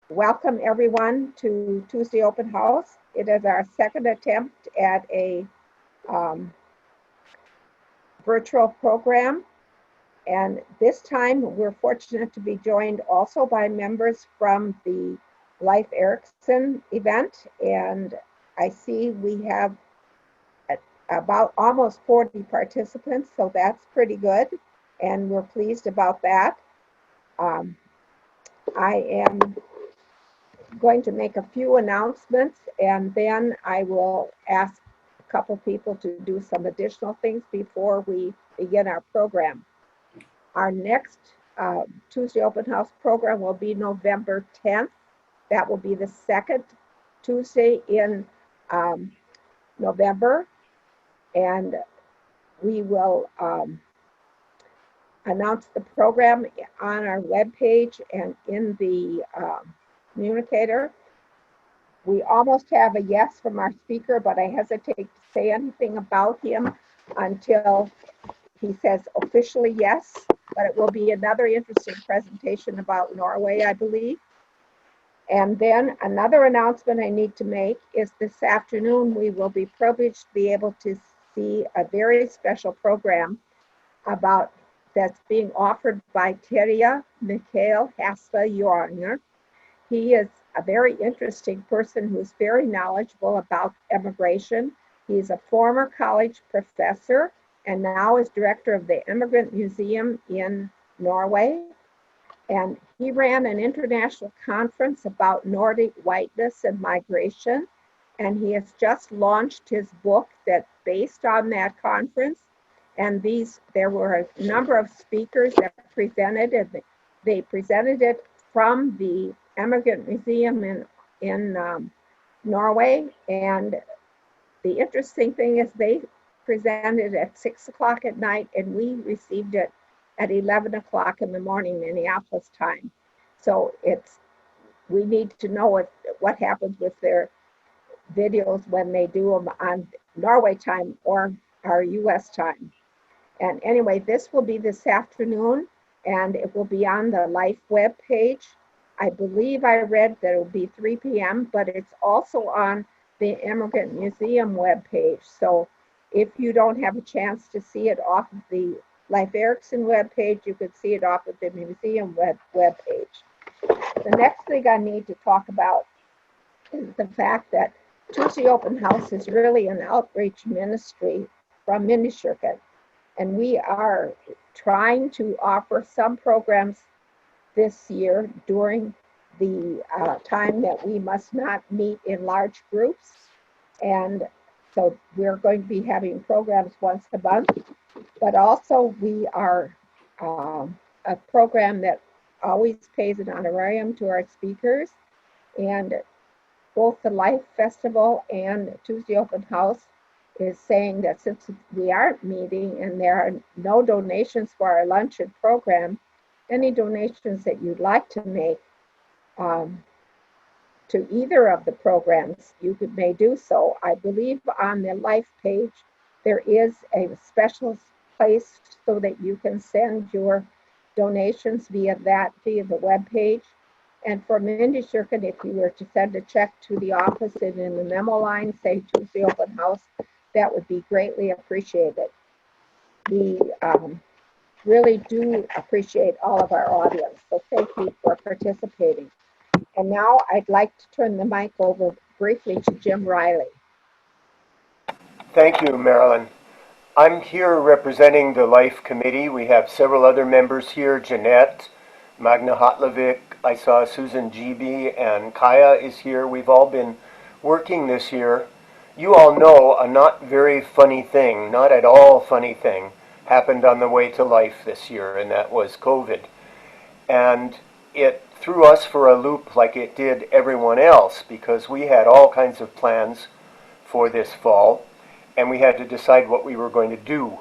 welcome everyone to Tuesday Open House. It is our second attempt at a um, virtual program, and this time we're fortunate to be joined also by members from the Life Erickson event. And I see we have about almost 40 participants, so that's pretty good, and we're pleased about that. Um, I am going to make a few announcements, and then I will ask a couple people to do some additional things before we begin our program. Our next Tuesday Open House program will be November 10th. That will be the second Tuesday in November, and we will announce the program on our webpage and in the communicator. We almost have a yes from our speaker, but I hesitate to say anything about him until he says officially yes. But it will be another interesting presentation about Norway, I believe. And then another announcement I need to make is this afternoon we will be privileged to be able to see a very special program about that's being offered by Terje Mikhail Hasta Jorner. He is a very interesting person who's very knowledgeable about immigration. He's a former college professor and now is director of the Immigrant Museum in Norway. And he ran an international conference about Nordic whiteness and migration. And he has just launched his book that's based on that conference. And there were a number of speakers that presented, and they presented it from the Immigrant Museum in Norway. And the interesting thing is they presented at 6 o'clock at night, and we received it at 11 o'clock in the morning, Minneapolis time. So we need to know what happens with their videos when they do them on Norway time or our US time. And anyway, this will be this afternoon, and it will be on the Life web page. I believe I read that it will be 3 p.m., but it's also on the Immigrant Museum web page. So if you don't have a chance to see it off of the Life Erickson web page, you could see it off of the museum web page. The next thing I need to talk about is the fact that Tuesday Open House is really an outreach ministry from Mindekirken. And we are trying to offer some programs this year during the time that we must not meet in large groups. And so we're going to be having programs once a month, but also we are a program that always pays an honorarium to our speakers. And both the Life Festival and Tuesday Open House is saying that since we aren't meeting and there are no donations for our luncheon program, any donations that you'd like to make to either of the programs, you may do so. I believe on the Life page, there is a special place so that you can send your donations via the web page. And for Mindekirken, if you were to send a check to the office and in the memo line, say Tuesday Open House, that would be greatly appreciated. We really do appreciate all of our audience, so thank you for participating. And now I'd like to turn the mic over briefly to Jim Riley. Thank you, Marilyn. I'm here representing the Life Committee. We have several other members here, Jeanette, Magna Hotlovic, I saw Susan GB, and Kaya is here. We've all been working this year. You all know a not very funny thing, not at all funny thing, happened on the way to Life this year, and that was COVID. And it threw us for a loop like it did everyone else, because we had all kinds of plans for this fall, and we had to decide what we were going to do.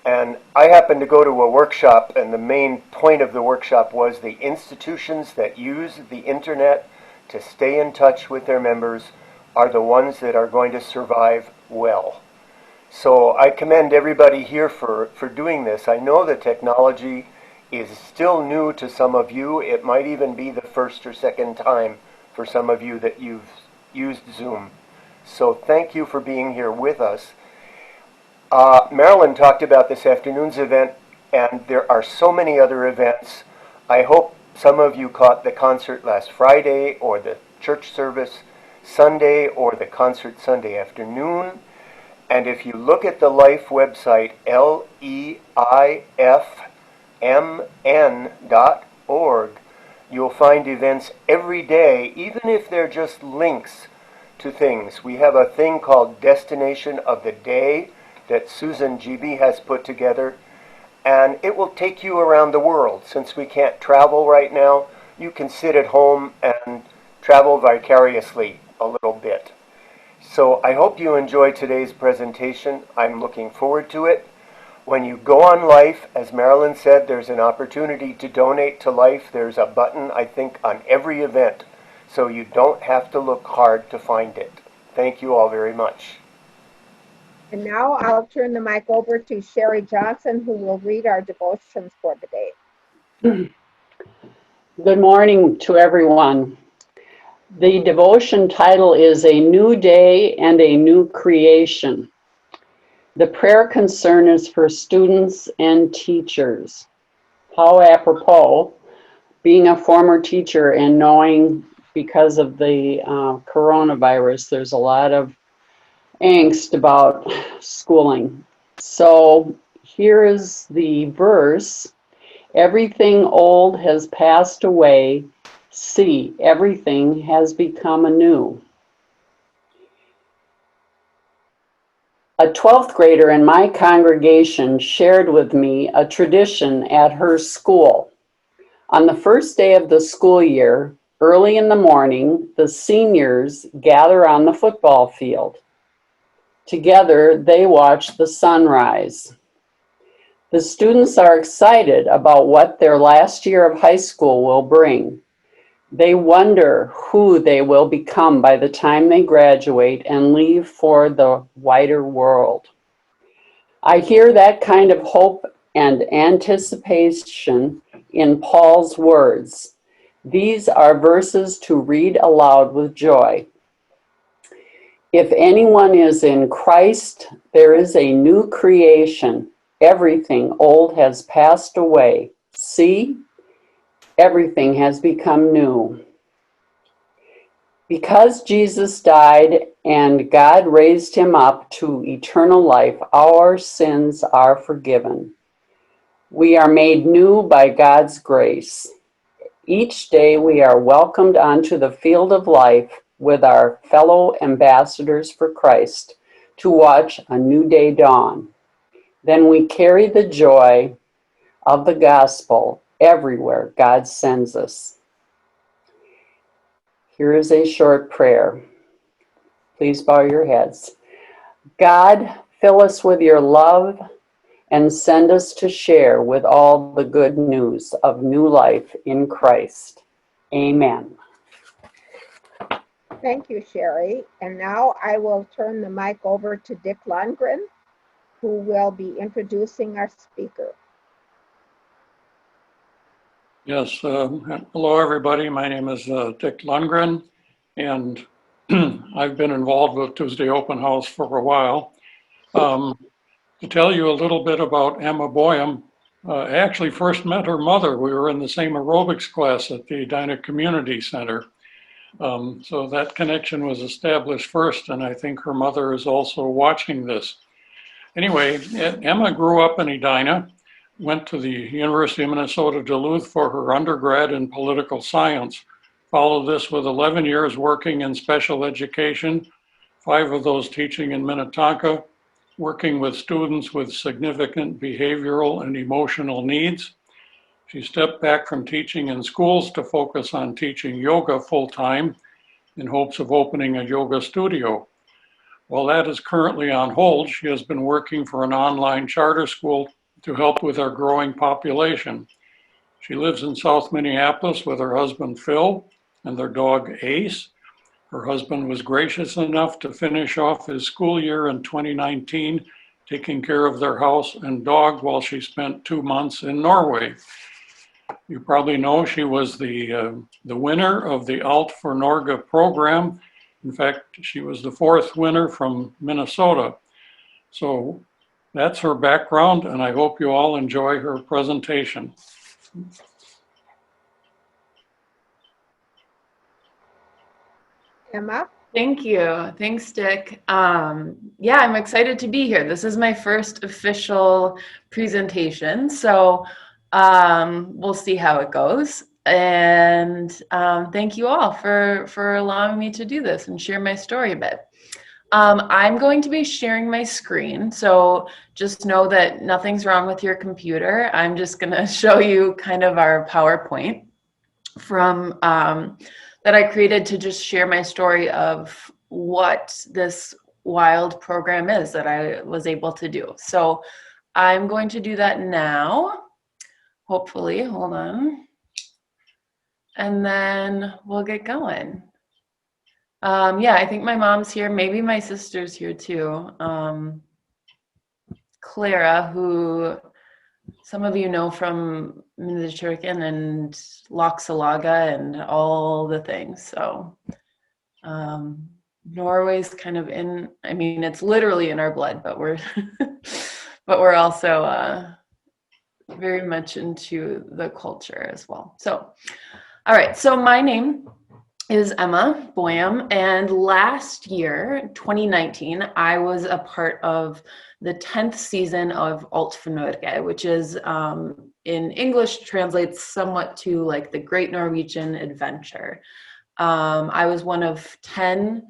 And I happened to go to a workshop, and the main point of the workshop was the institutions that use the internet to stay in touch with their members are the ones that are going to survive well. So I commend everybody here for doing this. I know the technology is still new to some of you. It might even be the first or second time for some of you that you've used Zoom. So thank you for being here with us. Marilyn talked about this afternoon's event, and there are so many other events. I hope some of you caught the concert last Friday, or the church service Sunday, or the concert Sunday afternoon. And if you look at the Life website, leifmn.org, you'll find events every day, even if they're just links to things. We have a thing called Destination of the Day that Susan GB has put together, and it will take you around the world. Since we can't travel right now, you can sit at home and travel vicariously a little bit. So I hope you enjoy today's presentation. I'm looking forward to it. When you go on Life, as Marilyn said, there's an opportunity to donate to Life. There's a button, I think, on every event, so you don't have to look hard to find it. Thank you all very much. And now I'll turn the mic over to Sherry Johnson, who will read our devotions for the day. Good morning to everyone. The devotion title is A New Day and a New Creation. The prayer concern is for students and teachers. How apropos, being a former teacher and knowing because of the coronavirus, there's a lot of angst about schooling. So here is the verse. Everything old has passed away. See, everything has become anew. A 12th grader in my congregation shared with me a tradition at her school. On the first day of the school year, early in the morning, the seniors gather on the football field. Together, they watch the sunrise. The students are excited about what their last year of high school will bring. They wonder who they will become by the time they graduate and leave for the wider world. I hear that kind of hope and anticipation in Paul's words. These are verses to read aloud with joy. If anyone is in Christ, there is a new creation. Everything old has passed away. See, everything has become new. Because Jesus died and God raised him up to eternal life, our sins are forgiven. We are made new by God's grace. Each day we are welcomed onto the field of life with our fellow ambassadors for Christ to watch a new day dawn. Then we carry the joy of the gospel everywhere God sends us. Here is a short prayer. Please bow your heads. God, fill us with your love and send us to share with all the good news of new life in Christ. Amen. Thank you, Sherry. And now I will turn the mic over to Dick Lundgren, who will be introducing our speaker. Yes, hello everybody. My name is Dick Lundgren, and I've been involved with Tuesday Open House for a while. To tell you a little bit about Emma Boyum, I actually first met her mother. We were in the same aerobics class at the Edina Community Center. So that connection was established first, and I think her mother is also watching this. Anyway, Emma grew up in Edina, went to the University of Minnesota Duluth for her undergrad in political science, followed this with 11 years working in special education, 5 of those teaching in Minnetonka, working with students with significant behavioral and emotional needs. She stepped back from teaching in schools to focus on teaching yoga full-time in hopes of opening a yoga studio. While that is currently on hold, she has been working for an online charter school to help with our growing population. She lives in South Minneapolis with her husband Phil and their dog Ace. Her husband was gracious enough to finish off his school year in 2019, taking care of their house and dog while she spent 2 months in Norway. You probably know she was the winner of the Alt for Norge program. In fact, she was the 4th winner from Minnesota. So that's her background, and I hope you all enjoy her presentation. Emma? Thank you. Thanks, Dick. Yeah, I'm excited to be here. This is my first official presentation, so we'll see how it goes. And thank you all for allowing me to do this and share my story a bit. I'm going to be sharing my screen, so just know that nothing's wrong with your computer. I'm just going to show you kind of our PowerPoint from that I created to just share my story of what this wild program is that I was able to do. So I'm going to do that now, hopefully. Hold on. And then we'll get going. Yeah, I think my mom's here. Maybe my sister's here too. Clara, who some of you know from Mindekirken and Loxalaga and all the things. So Norway's kind of in, I mean, it's literally in our blood, but we're but we're also very much into the culture as well. So, all right, so my name is Emma Boyum, and last year, 2019, I was a part of the 10th season of Alt for Norge, which is in English translates somewhat to like the Great Norwegian Adventure. I was one of 10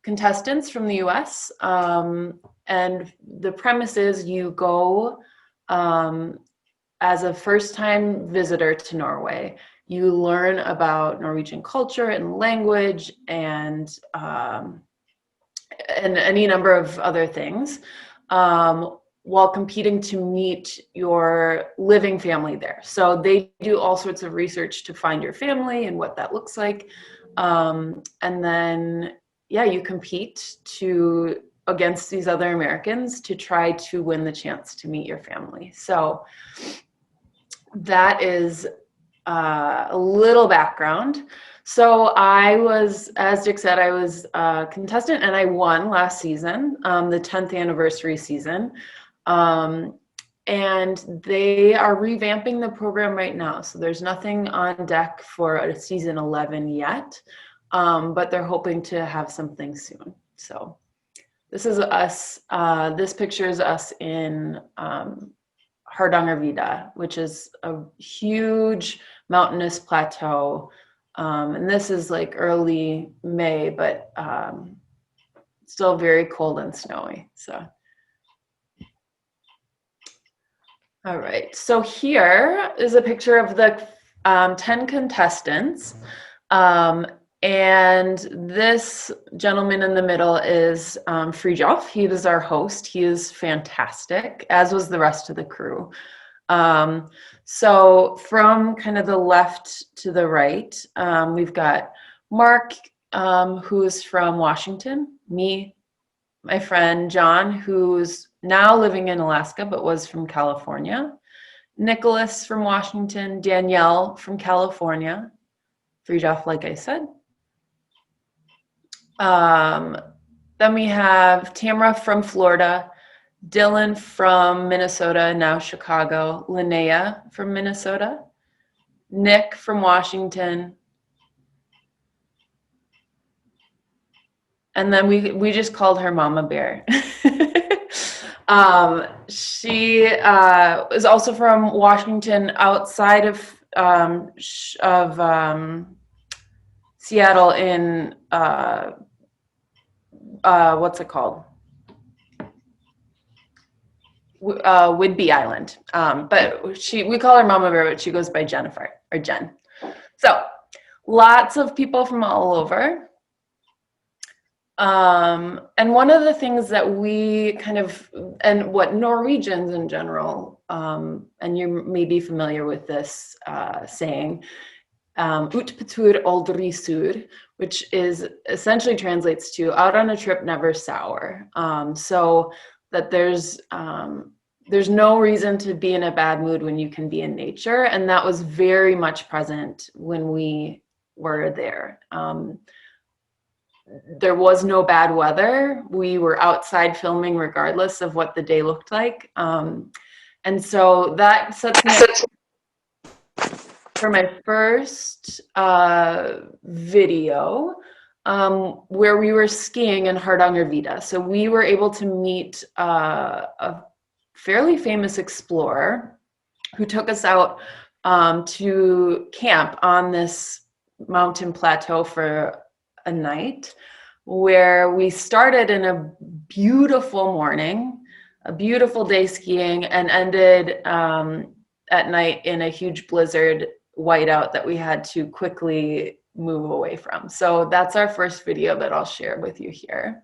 contestants from the US, and the premise is you go as a first-time visitor to Norway. You learn about Norwegian culture and language and any number of other things while competing to meet your living family there. So they do all sorts of research to find your family and what that looks like. And then, yeah, you compete against these other Americans to try to win the chance to meet your family. So that is a little background. So I was, as Dick said, I was a contestant and I won last season, the 10th anniversary season. And they are revamping the program right now. So there's nothing on deck for a season 11 yet, but they're hoping to have something soon. So this is us, this picture is us in Hardangervidda, which is a huge mountainous plateau. And this is like early May, but still very cold and snowy. So, all right. So here is a picture of the 10 contestants. And this gentleman in the middle is Fridtjof. He was our host. He is fantastic, as was the rest of the crew. So from kind of the left to the right, we've got Mark, who is from Washington, me, my friend John, who's now living in Alaska, but was from California, Nicholas from Washington, Danielle from California, Fridtjof, like I said. Then we have Tamara from Florida, Dylan from Minnesota, now Chicago, Linnea from Minnesota, Nick from Washington, and then we just called her Mama Bear. She is also from Washington, outside of Seattle, in what's it called? Whidbey Island. But we call her Mama Bear, but she goes by Jennifer or Jen. So lots of people from all over. And one of the things that we kind of, and what Norwegians in general, and you may be familiar with this saying, ut på tur aldri sur, which is essentially translates to out on a trip, never sour. So that there's there's no reason to be in a bad mood when you can be in nature. And that was very much present when we were there. There was no bad weather. We were outside filming regardless of what the day looked like. And so that sets me up for my first video where we were skiing in Hardangervidda. So we were able to meet a fairly famous explorer who took us out to camp on this mountain plateau for a night, where we started in a beautiful morning, a beautiful day skiing, and ended at night in a huge blizzard whiteout that we had to quickly move away from. So that's our first video that I'll share with you here.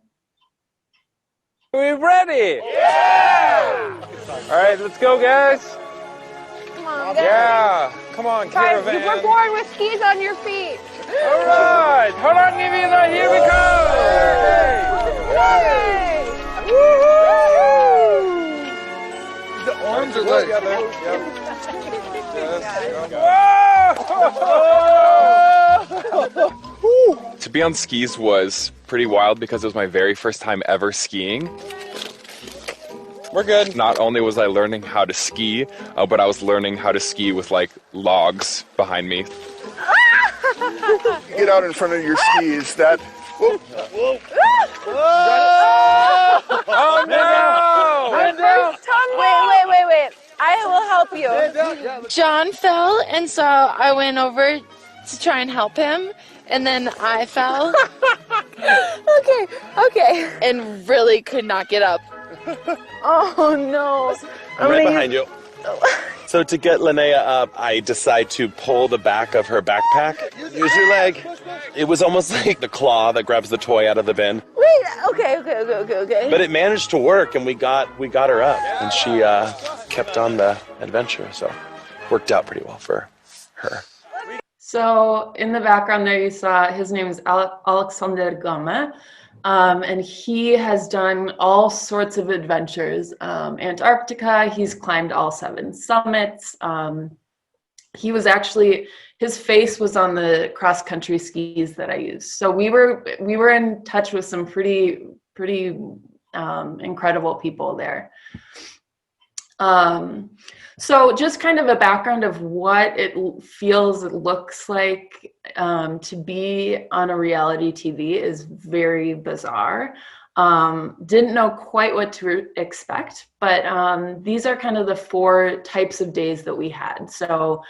Are we ready? Yeah! All right, let's go, guys. Come on, guys. Yeah, come on, caravan. You were born with skis on your feet. All right, hold on, Nivina, here we go. Yay! Woo-hoo! The arms are like... Whoa! To be on skis was pretty wild because it was my very first time ever skiing. We're good. Not only was I learning how to ski, but I was learning how to ski with like logs behind me. Get out in front of your skis. That. Whoa. Whoa. Oh no! Wait. I will help you. John fell, and so I went over to try and help him, and then I fell. Okay. And really could not get up. Oh no. I'm right behind you. So to get Linnea up, I decide to pull the back of her backpack. Use your leg. It was almost like the claw that grabs the toy out of the bin. Wait, okay. But it managed to work, and we got her up, and she kept on the adventure. So worked out pretty well for her. So in the background there, you saw his name is Alexander Game, and he has done all sorts of adventures. Antarctica, he's climbed all 7 summits. He was actually, his face was on the cross-country skis that I used. So we were in touch with some pretty incredible people there. So just kind of a background of what it looks like to be on a reality TV is very bizarre. Didn't know quite what to expect, but these are kind of the 4 types of days that we had. So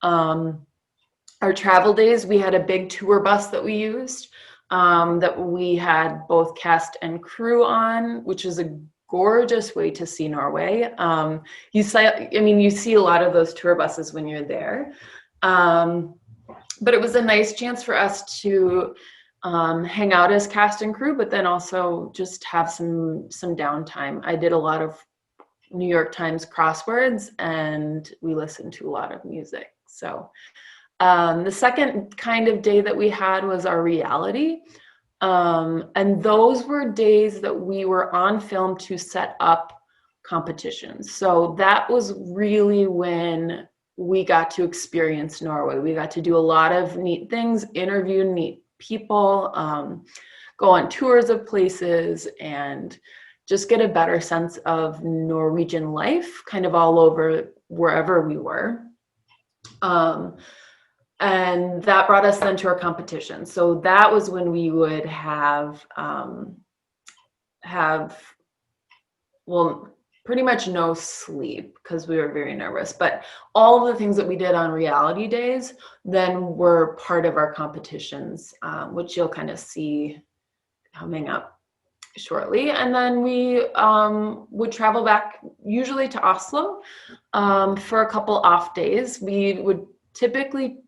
our travel days, we had a big tour bus that we used that we had both cast and crew on, which is a gorgeous way to see Norway. You see a lot of those tour buses when you're there. But it was a nice chance for us to hang out as cast and crew, but then also just have some downtime. I did a lot of New York Times crosswords, and we listened to a lot of music. So the second kind of day that we had was our reality. And those were days that we were on film to set up competitions. So that was really when we got to experience Norway. We got to do a lot of neat things, interview neat people, go on tours of places, and just get a better sense of Norwegian life kind of all over wherever we were. And that brought us then to our competition. So that was when we would have pretty much no sleep because we were very nervous. But all of the things that we did on reality days then were part of our competitions, which you'll kind of see coming up shortly. And then we would travel back usually to Oslo for a couple off days. We would typically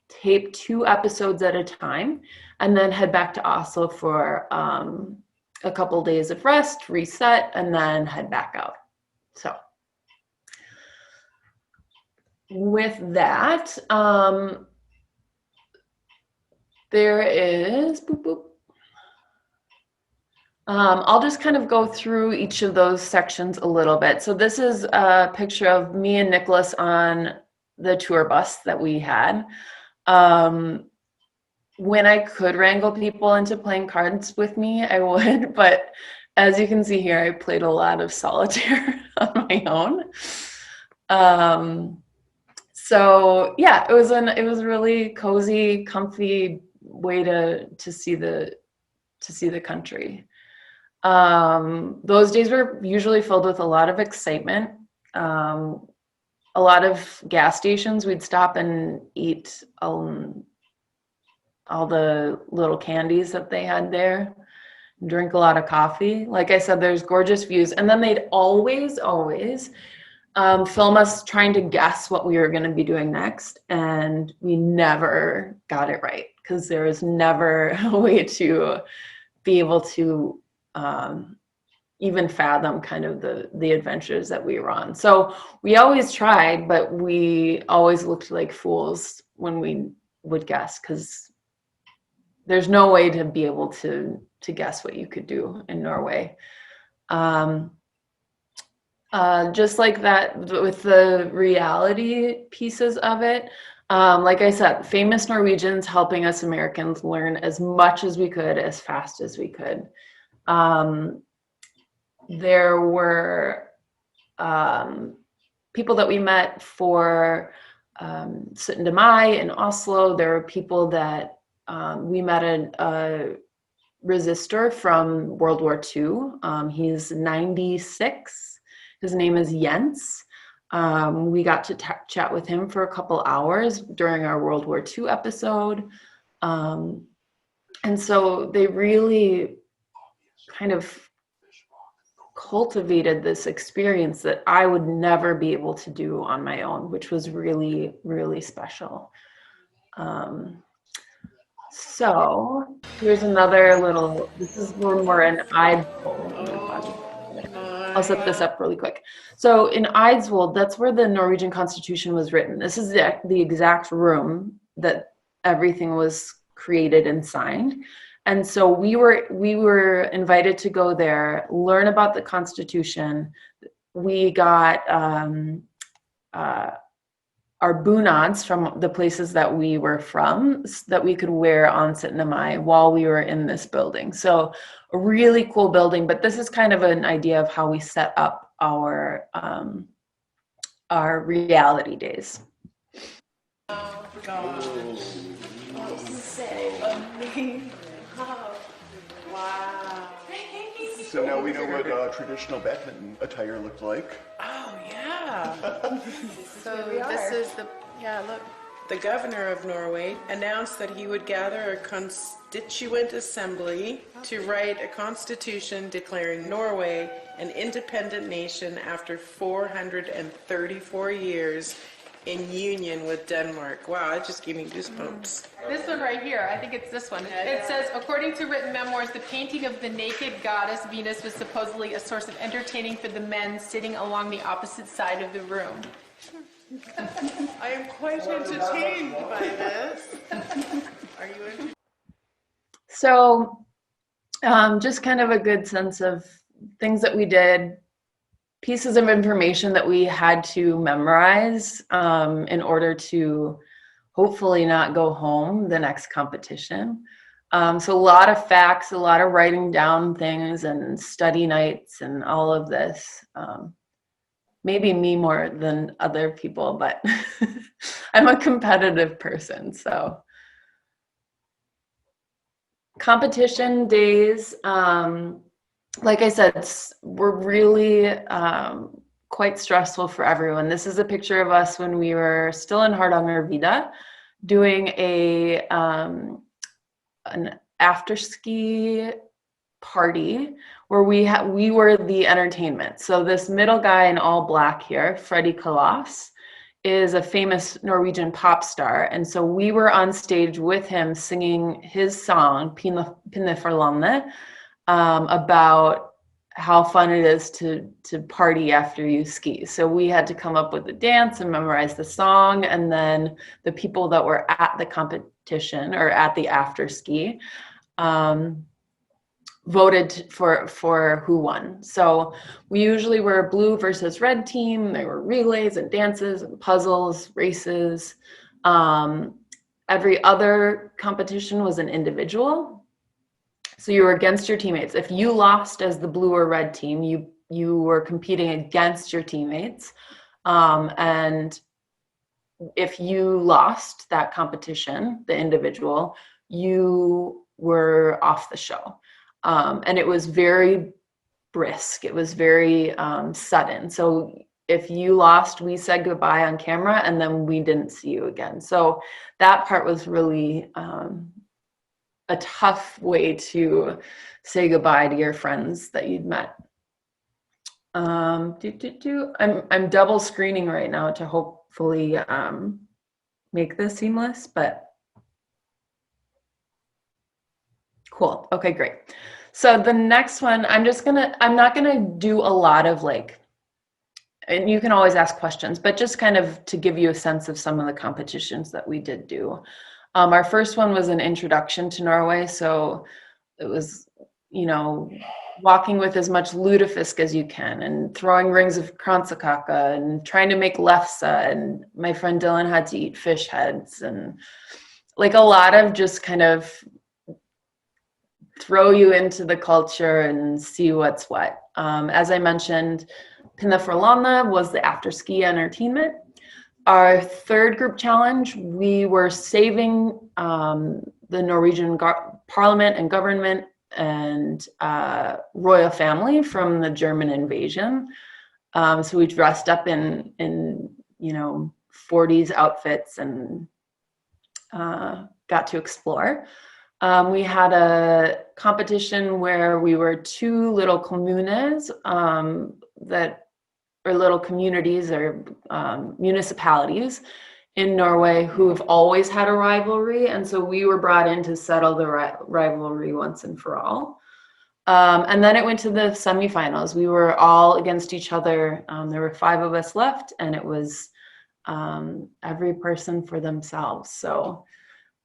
tape 2 episodes at a time and then head back to Oslo for a couple days of rest, reset, and then head back out. So with that, there is I'll just kind of go through each of those sections a little bit. So this is a picture of me and Nicholas on the tour bus that we had. When I could wrangle people into playing cards with me, I would, but as you can see here, I played a lot of solitaire on my own. So yeah, it was a really cozy, comfy way to see the country. Those days were usually filled with a lot of excitement. A lot of gas stations, we'd stop and eat all the little candies that they had there, drink a lot of coffee. Like I said, there's gorgeous views. And then they'd always film us trying to guess what we were going to be doing next. And we never got it right because there was never a way to be able to even fathom kind of the adventures that we were on. So we always tried, but we always looked like fools when we would guess, because there's no way to be able to guess what you could do in Norway. Just like that with the reality pieces of it, like I said, famous Norwegians helping us Americans learn as much as we could, as fast as we could. There were people that we met for 17. Mai in Oslo. There were people that we met a resistor from World War II. He's 96. His name is Jens. We got to chat with him for a couple hours during our World War II episode. And so they really kind of cultivated this experience that I would never be able to do on my own, which was really, really special. So here's another little, this is when we're in Eidsvoll. I'll set this up really quick. So in Eidsvoll, that's where the Norwegian Constitution was written. This is the exact room that everything was created and signed. And so we were invited to go there, learn about the Constitution. We got our bunads from the places that we were from that we could wear on 17. Mai while we were in this building. So a really cool building, but this is kind of an idea of how we set up our reality days. Wow. So now we know what traditional badminton attire looked like. Oh, yeah. So this is look. The governor of Norway announced that he would gather a constituent assembly to write a constitution declaring Norway an independent nation after 434 years in union with Denmark. Wow, that just gave me goosebumps. This one right here, I think it's this one. It says, according to written memoirs, the painting of the naked goddess Venus was supposedly a source of entertaining for the men sitting along the opposite side of the room. I am quite entertained by this. Are you entertained? So just kind of a good sense of things that we did, pieces of information that we had to memorize in order to hopefully not go home the next competition. So a lot of facts, a lot of writing down things and study nights and all of this. Maybe me more than other people, but I'm a competitive person. So competition days, like I said, were really quite stressful for everyone. This is a picture of us when we were still in Hardangervidda doing an after-ski party where we were the entertainment. So this middle guy in all black here, Freddy Kalas, is a famous Norwegian pop star. And so we were on stage with him singing his song, Pinne for landet, about how fun it is to party after you ski. So we had to come up with a dance and memorize the song. And then the people that were at the competition or at the after ski voted for who won. So we usually were a blue versus red team. There were relays and dances and puzzles, races. Every other competition was an individual. So you were against your teammates. If you lost as the blue or red team, you were competing against your teammates. And if you lost that competition, the individual, you were off the show. And it was very brisk. It was very sudden. So if you lost, we said goodbye on camera and then we didn't see you again. So that part was really a tough way to say goodbye to your friends that you'd met. I'm double screening right now to hopefully make this seamless, but cool. Okay, great. So the next one, I'm not gonna do a lot of like, and you can always ask questions, but just kind of to give you a sense of some of the competitions that we did do. Our first one was an introduction to Norway. So it was, walking with as much lutefisk as you can and throwing rings of kransekake and trying to make lefse. And my friend Dylan had to eat fish heads and like a lot of just kind of throw you into the culture and see what's what. As I mentioned, Pinna Forlana was the after ski entertainment. Our third group challenge, we were saving the Norwegian parliament and government and royal family from the German invasion. So we dressed up in 40s outfits and got to explore. We had a competition where we were two little communes little communities or municipalities in Norway who have always had a rivalry. And so we were brought in to settle the rivalry once and for all. And then it went to the semifinals. We were all against each other. There were 5 of us left and it was every person for themselves. So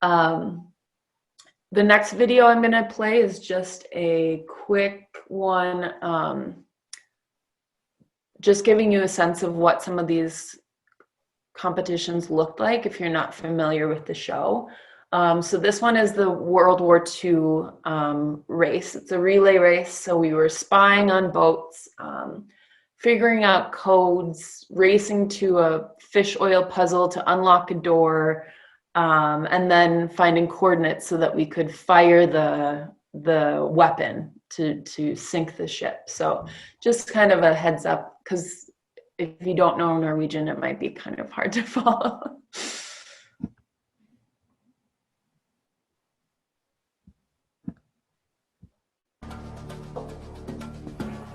the next video I'm gonna play is just a quick one, just giving you a sense of what some of these competitions looked like if you're not familiar with the show. So this one is the World War II race. It's a relay race. So we were spying on boats, figuring out codes, racing to a fish oil puzzle to unlock a door, and then finding coordinates so that we could fire the weapon to sink the ship. So just kind of a heads up, because if you don't know Norwegian, it might be kind of hard to follow.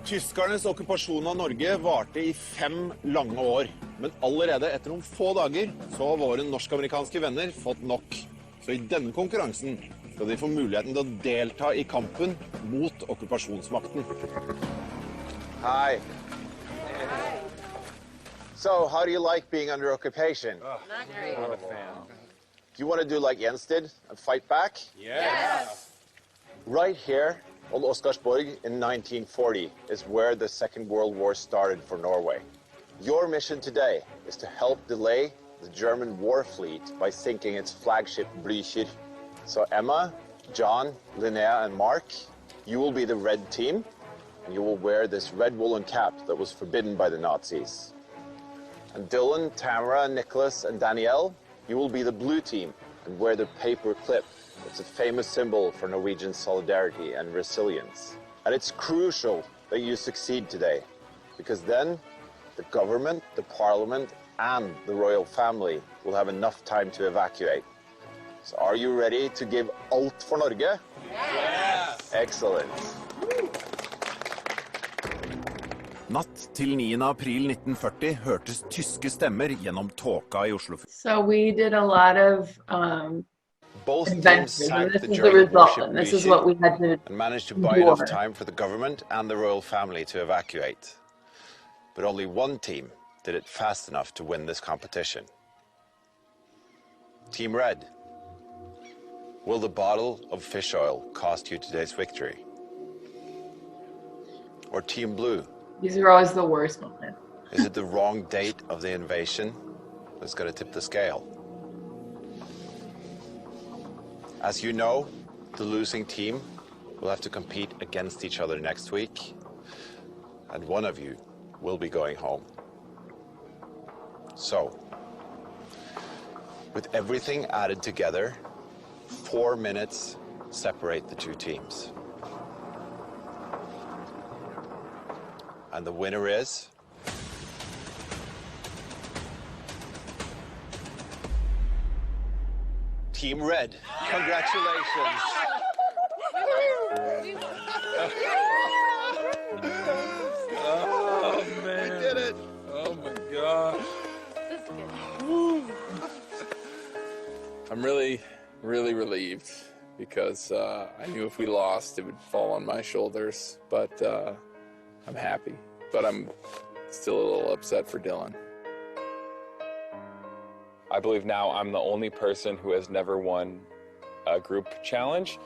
Tyskernes okkupasjon av Norge varte I 5 lange år. Men allerede etter noen få dager så har våre norsk-amerikanske venner fått nok. Så I denne konkurransen skal de få muligheten til å delta I kampen mot okkupasjonsmakten. Hi. So, how do you like being under occupation? Not great. Not a fan. Do you want to do like Jens did and fight back? Yes. Right here on Oscarsborg in 1940 is where the Second World War started for Norway. Your mission today is to help delay the German war fleet by sinking its flagship Blücher. So Emma, John, Linnea, and Mark, you will be the red team, and you will wear this red woolen cap that was forbidden by the Nazis. And Dylan, Tamara, Nicholas, and Danielle, you will be the blue team and wear the paper clip. It's a famous symbol for Norwegian solidarity and resilience. And it's crucial that you succeed today, because then the government, the parliament, and the royal family will have enough time to evacuate. So are you ready to give alt for Norge? Yes! Excellent. Natt til 9. april 1940 hørtes tyske stemmer gjennom tåka I Oslo. So we did a lot of Both teams adventures, and sank this the is the German result, warship and this is Blücher what we had to and managed to buy endure. enough time for the government and the royal family to evacuate. But only one team did it fast enough to win this competition. Team Red, will the bottle of fish oil cost you today's victory? or Team Blue? These are always the worst moments. Is it the wrong date of the invasion that's going to tip the scale? As you know, the losing team will have to compete against each other next week, and one of you will be going home. So, with everything added together, 4 minutes separate the two teams. And the winner is... Team Red. Congratulations. Oh, man. We did it. Oh, my God. I'm really, really relieved because I knew if we lost, it would fall on my shoulders. But I'm happy. But I'm still a little upset for Dylan. I believe now I'm the only person who has never won a group challenge.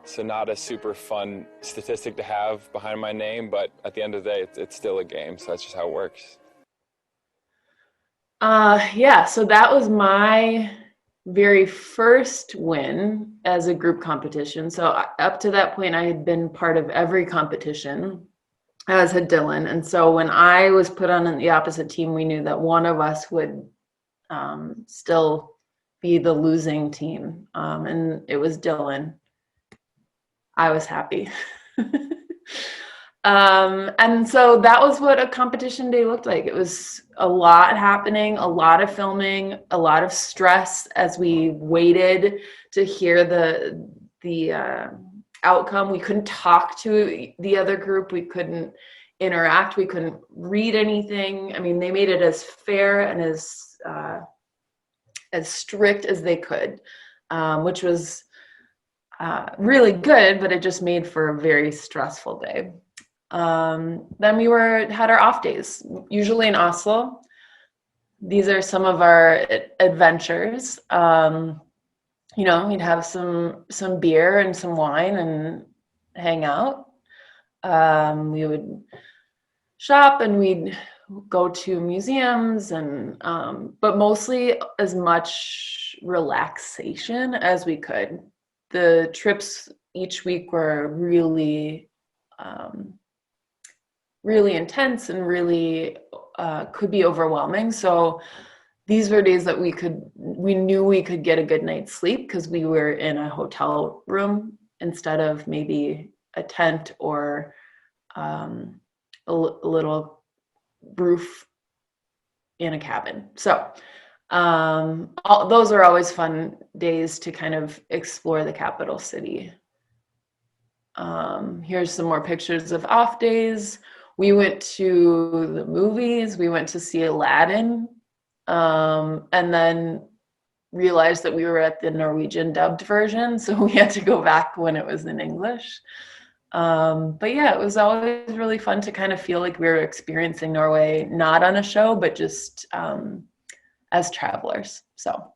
So not a super fun statistic to have behind my name, but at the end of the day, it's still a game. So that's just how it works. Yeah, so that was my very first win as a group competition. So up to that point, I had been part of every competition, as had Dylan. And so when I was put on the opposite team, we knew that one of us would still be the losing team. And it was Dylan. I was happy. And so that was what a competition day looked like. It was a lot happening, a lot of filming, a lot of stress as we waited to hear the outcome. We couldn't talk to the other group. We couldn't interact. We couldn't read anything. I mean, they made it as fair and as strict as they could, which was really good, but it just made for a very stressful day. Then we had our off days, usually in Oslo. These are some of our adventures. We'd have some beer and some wine and hang out. We would shop and we'd go to museums and but mostly as much relaxation as we could. The trips each week were really really intense and really could be overwhelming. So these were days that we knew we could get a good night's sleep because we were in a hotel room instead of maybe a tent or a little roof in a cabin. So those are always fun days to kind of explore the capital city. Here's some more pictures of off days. We went to the movies. We went to see Aladdin, and then realized that we were at the Norwegian dubbed version, so we had to go back when it was in English. But yeah, it was always really fun to kind of feel like we were experiencing Norway, not on a show, but just as travelers. So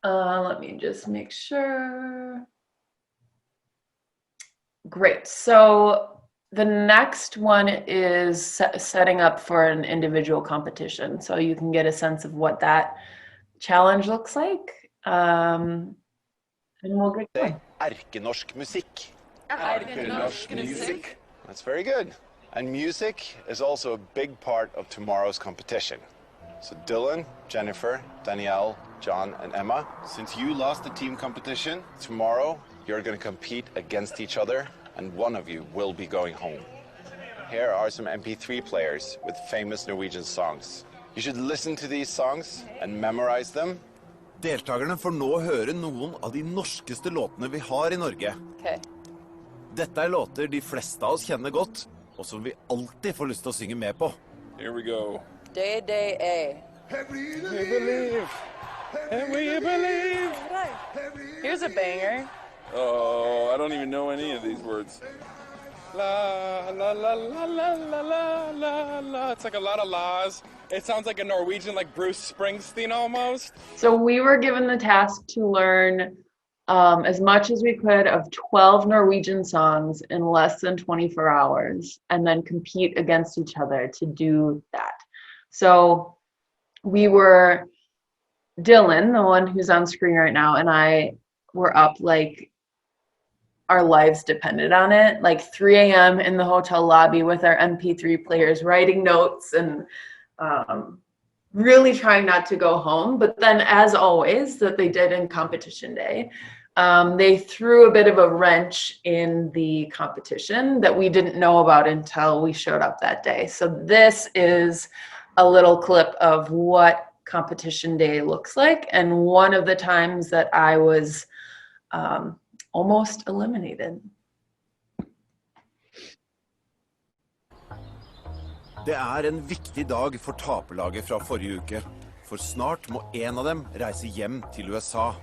let me just make sure. Great. So the next one is setting up for an individual competition. So you can get a sense of what that challenge looks like. And we'll get going. Erkenorsk musikk. Erkenorsk musikk. That's very good. And music is also a big part of tomorrow's competition. So Dylan, Jennifer, Danielle, John, and Emma, since you lost the team competition, tomorrow you're going to compete against each other, and one of you will be going home. Here are some MP3 players with famous Norwegian songs. You should listen to these songs and memorize them. Deltakerne får nå høre noen av de norskeste låtene vi har i Norge. Okay. Dette låter de fleste av oss kjenner godt, og som vi alltid får lyst til å synge med på. Here we go. Day, A. We believe. And we believe. Here's a banger. Oh, I don't even know any of these words. La, la, la, la, la, la, la, la, la. It's like a lot of la's. It sounds like a Norwegian, like Bruce Springsteen almost. So we were given the task to learn as much as we could of 12 Norwegian songs in less than 24 hours and then compete against each other to do that. So we were, Dylan, the one who's on screen right now, and I were up like our lives depended on it, like 3 a.m. in the hotel lobby with our MP3 players, writing notes and really trying not to go home. But then, as always, that they did in competition day, they threw a bit of a wrench in the competition that we didn't know about until we showed up that day. So this is a little clip of what competition day looks like, and one of the times that I was almost eliminated. Det en viktig dag for taperlaget fra forrige uke. For snart må en av dem reise hjem til USA.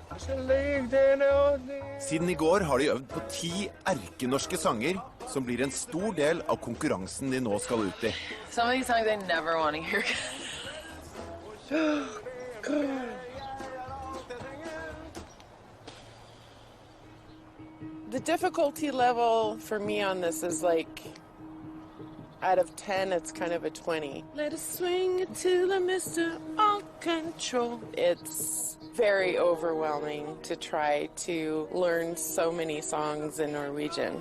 Siden I går har de øvd på 10 erkenorske sanger, som blir en stor del av konkurransen de nå skal ut I. Some of these songs I never want to hear. The difficulty level for me on this is like, out of 10, it's kind of a 20. Let us swing to the Mr. All Control. It's very overwhelming to try to learn so many songs in Norwegian.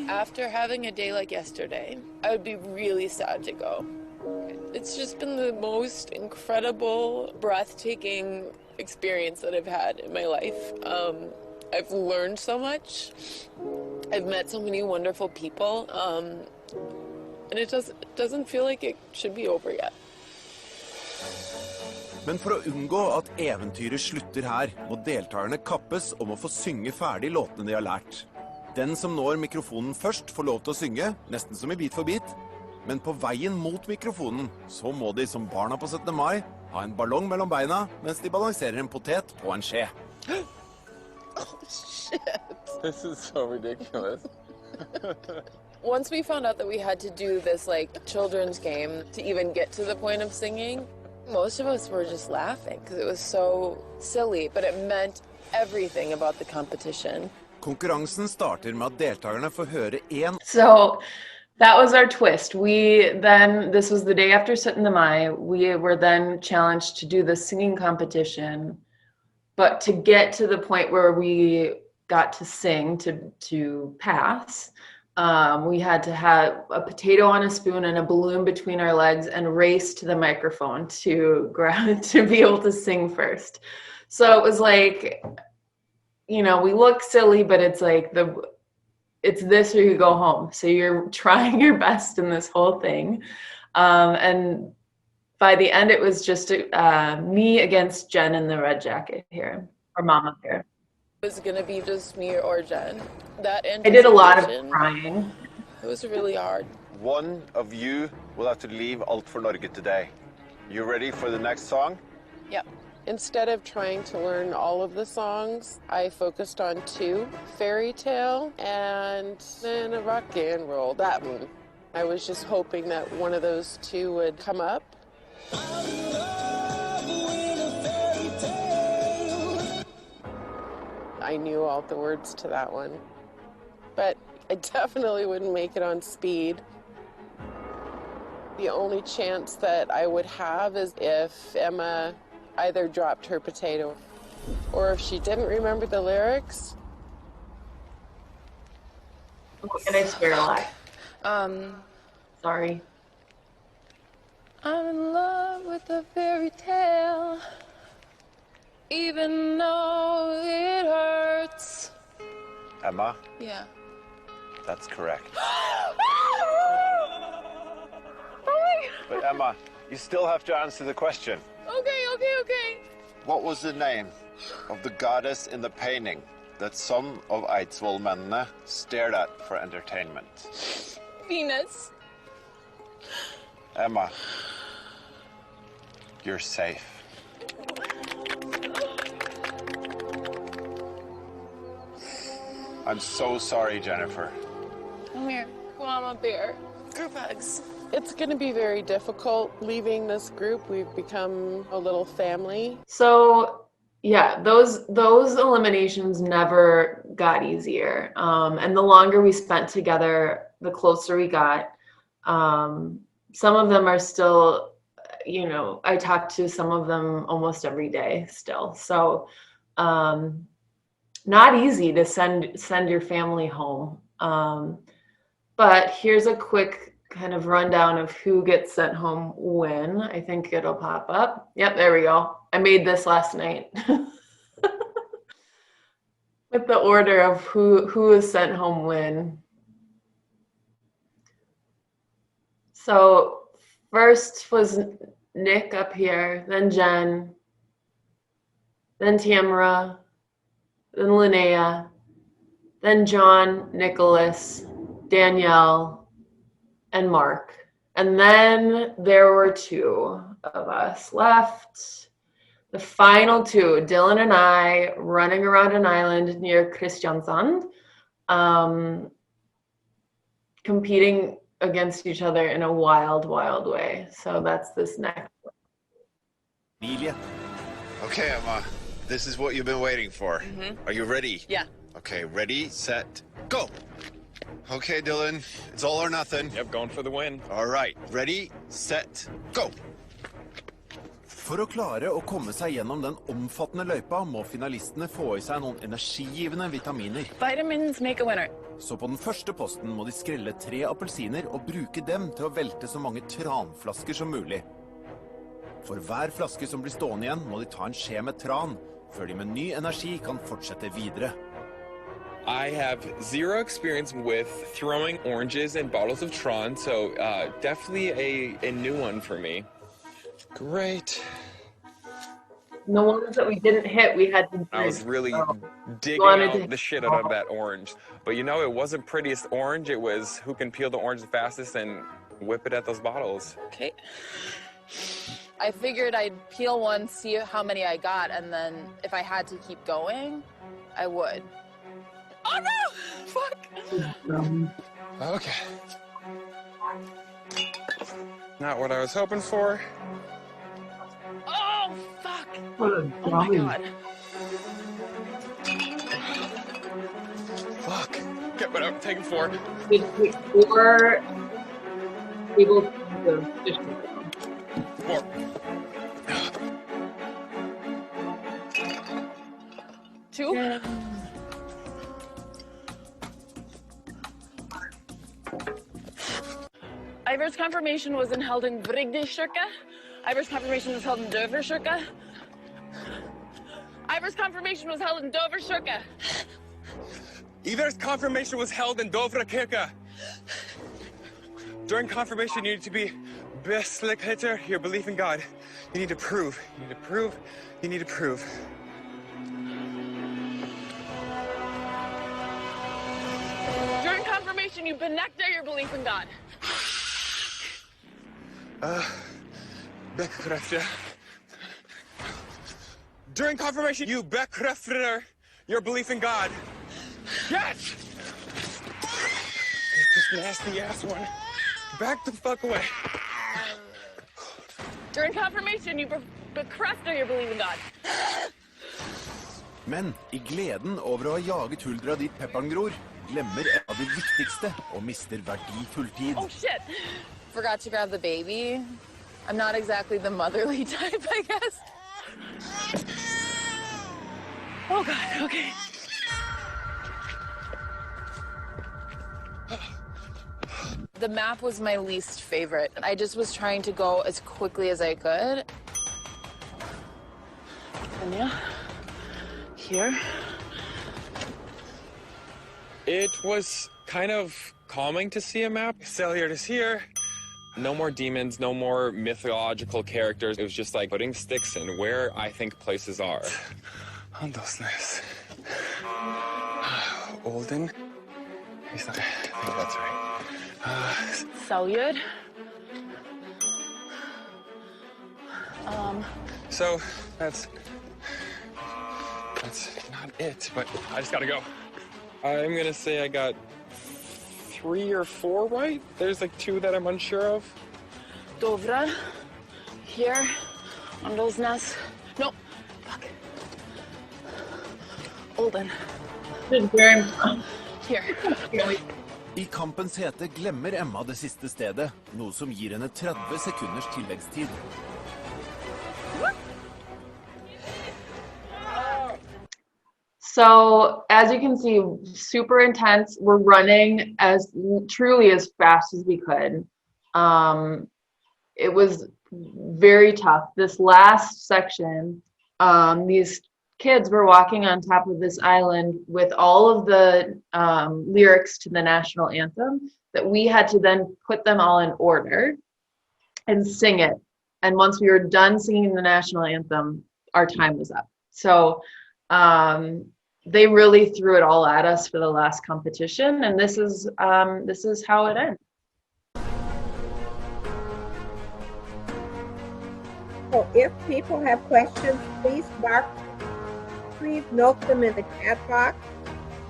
After having a day like yesterday, I would be really sad to go. It's just been the most incredible, breathtaking experience that I've had in my life. I've learned so much. I've met so many wonderful people, and it doesn't feel like it should be over yet. Men for å unngå at eventyret slutter her, må deltakerne kappes om å få synge ferdig låtene de har lært. Den som når mikrofonen først får lov til å synge, nesten som I Bit for bit. Men på veien mot mikrofonen, så må de som barna på 17. mai ha en ballong mellom beina, mens de balanserer en potet på en skje. Oh, shit. This is so ridiculous. Once we found out that we had to do this like children's game to even get to the point of singing, most of us were just laughing because it was so silly, but it meant everything about the competition. Konkurransen starter med at deltakerne får høre en. So that was our twist. This was the day after 17. Mai. We were then challenged to do the singing competition, but to get to the point where we got to sing, to pass, we had to have a potato on a spoon and a balloon between our legs and race to the microphone to be able to sing first. So it was like, you know, we look silly, but it's like it's this or you go home. So you're trying your best in this whole thing. And by the end, it was just me against Jen in the red jacket here, or Mama here. It was going to be just me or Jen. I did a lot of crying. It was really hard. One of you will have to leave Alt for Norge today. You ready for the next song? Yep. Instead of trying to learn all of the songs, I focused on 2, Fairy Tale and then a Rock and Roll, that one. I was just hoping that one of those 2 would come up. I knew all the words to that one, but I definitely wouldn't make it on speed. The only chance that I would have is if Emma either dropped her potato or if she didn't remember the lyrics. And I swear a lot. Sorry. I'm in love with a fairy tale, even though it hurts. Emma? Yeah. That's correct. But Emma, you still have to answer the question. Okay. What was the name of the goddess in the painting that some of Eidsvoll-mennene stared at for entertainment? Venus. Emma, you're safe. I'm so sorry, Jennifer. Come here. Mama bear. Group hugs. It's going to be very difficult leaving this group. We've become a little family. So Yeah, those eliminations never got easier. And the longer we spent together, the closer we got. Some of them are still, I talk to some of them almost every day still. So not easy to send your family home. But here's a quick kind of rundown of who gets sent home when. I think it'll pop up. Yep, there we go. I made this last night with the order of who is sent home when. So first was Nick up here, then Jen, then Tamara, then Linnea, then John, Nicholas, Danielle, and Mark. And then there were 2 of us left. The final 2, Dylan and I, running around an island near Kristiansand, competing against each other in a wild, wild way. So that's this next one. Emilie. Okay, Emma, this is what you've been waiting for. Are you ready? Yeah. Okay, ready, set, go. Okay, Dylan, it's all or nothing. Yep, going for the win. All right, ready, set, go. For å klare å komme seg gjennom den omfattende løypa må finalistene få I seg noen energigivende vitaminer. Vitamins make a winner. Så på den første posten må de skrelle 3 appelsiner og bruke dem til å velte så mange tranflasker som mulig. For hver flaske som blir stående igjen må de ta en skje med tran, før de med ny energi kan fortsette videre. I have 0 experience with throwing oranges in bottles of Tron, so definitely a new one for me. Great. And the ones that we didn't hit, we had to drink. I was really digging wanted out to- the shit out of that orange. But it wasn't prettiest orange, it was who can peel the orange the fastest and whip it at those bottles. Okay. I figured I'd peel one, see how many I got, and then if I had to keep going, I would. Oh no! Fuck! Okay. Not what I was hoping for. Oh, fuck! Oh my god. Fuck. Get what I'm taking for. Did we were able to fish More. Two? Ivor's confirmation wasn't held in Vrigdeskirke. Ivor's confirmation was held in Doverskirke. Ivor's confirmation was held in Doverskirke. Iver's confirmation was held in Dovrakirke. During confirmation, you need to be beslik hitter your belief in God. You need to prove. You need to prove. You need to prove. During confirmation, you benekter your belief in God. Bekrefte. During confirmation, you bekrefter your belief in God. Yes! Get this nasty ass one. Back the fuck away. During confirmation, you bekrefter your belief in God. Men I gleden over å ha jaget huldra dit pepperen gror, glemmer en av de viktigste og mister verdifull tid. Oh shit! Forgot to grab the baby. I'm not exactly the motherly type, I guess. Oh god, okay. The map was my least favorite. I just was trying to go as quickly as I could. And yeah, here. It was kind of calming to see a map. Celliard is here. No more demons, no more mythological characters. It was just like putting sticks in where I think places are. Handelsnes. Olden. I think that's right. Celliard. So that's not it, but I just gotta go. I'm gonna say I got 3 or 4 right. There's like 2 that I'm unsure of. Dovra. Here. Handelsnes. No. Fuck. Olden. Here. I kampens hete glemmer Emma det siste stedet, noe som gir henne 30 sekunders tilleggstid. So as you can see, super intense. We're running truly as fast as we could. It was very tough. This last section, these kids were walking on top of this island with all of the lyrics to the national anthem that we had to then put them all in order and sing it. And once we were done singing the national anthem, our time was up. So they really threw it all at us for the last competition, and this is how it ends. So if people have questions, please note them in the chat box.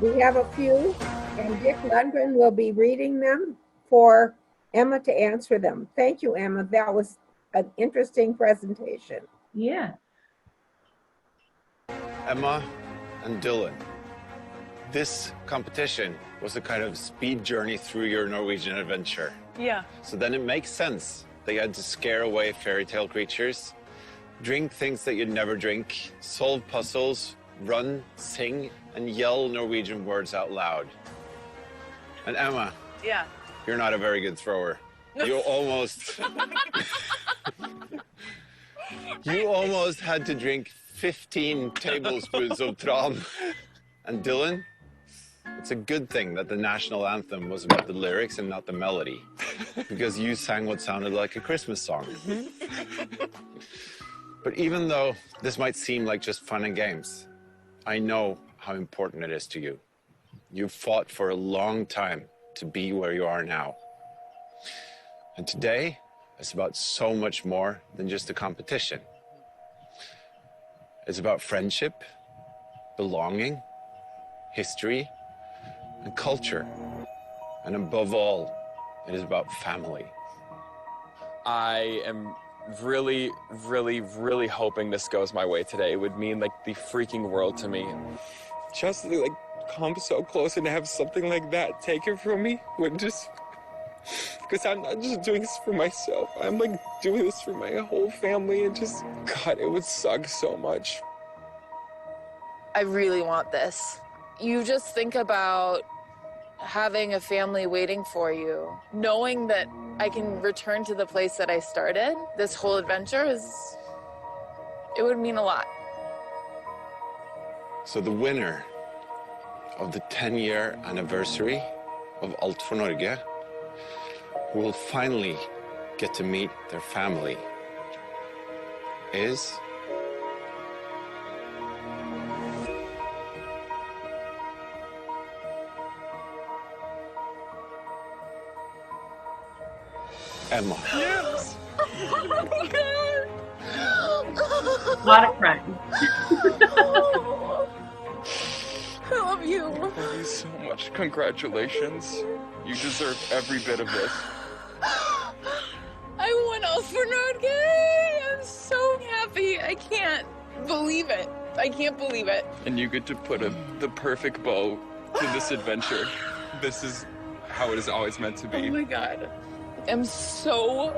We have a few, and Dick Lundgren will be reading them for Emma to answer them. Thank you, Emma. That was an interesting presentation. Yeah. Emma and Dylan, this competition was a kind of speed journey through your Norwegian adventure. Yeah. So then it makes sense that you had to scare away fairy tale creatures, drink things that you'd never drink, solve puzzles, run, sing, and yell Norwegian words out loud. And Emma, Yeah. you're not a very good thrower. You almost had to drink 15 tablespoons of tran. And Dylan, it's a good thing that the national anthem was about the lyrics and not the melody, because you sang what sounded like a Christmas song. But even though this might seem like just fun and games, I know how important it is to you. You've fought for a long time to be where you are now. And today is about so much more than just a competition. It's about friendship, belonging, history, and culture. And above all, it is about family. I am really, really, really hoping this goes my way today. It would mean like the freaking world to me. Just to like come so close and have something like that taken from me would just, because I'm not just doing this for myself. I'm like doing this for my whole family, and just, God, it would suck so much. I really want this. You just think about having a family waiting for you, knowing that I can return to the place that I started. This whole adventure it would mean a lot. So the winner of the 10-year anniversary of Alt for Norge, who will finally get to meet their family, is Emma. Yes! Oh my God! A lot of crying. I love you. Thank you so much. Congratulations. You deserve every bit of this. I won Alt for Norge! I'm so happy. I can't believe it. I can't believe it. And you get to put the perfect bow to this adventure. This is how it is always meant to be. Oh my God. I'm so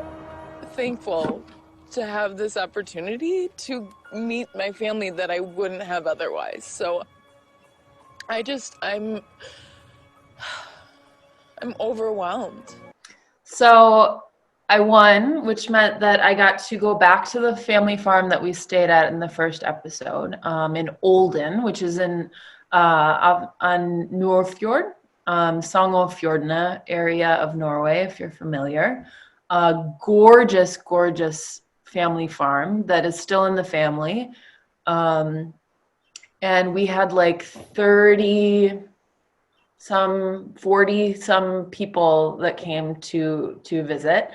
thankful to have this opportunity to meet my family that I wouldn't have otherwise. So I'm overwhelmed. So I won, which meant that I got to go back to the family farm that we stayed at in the first episode, in Olden, which is on Nordfjord, Sognefjordene area of Norway, if you're familiar. A gorgeous, gorgeous family farm that is still in the family. And we had like 40 some people that came to visit.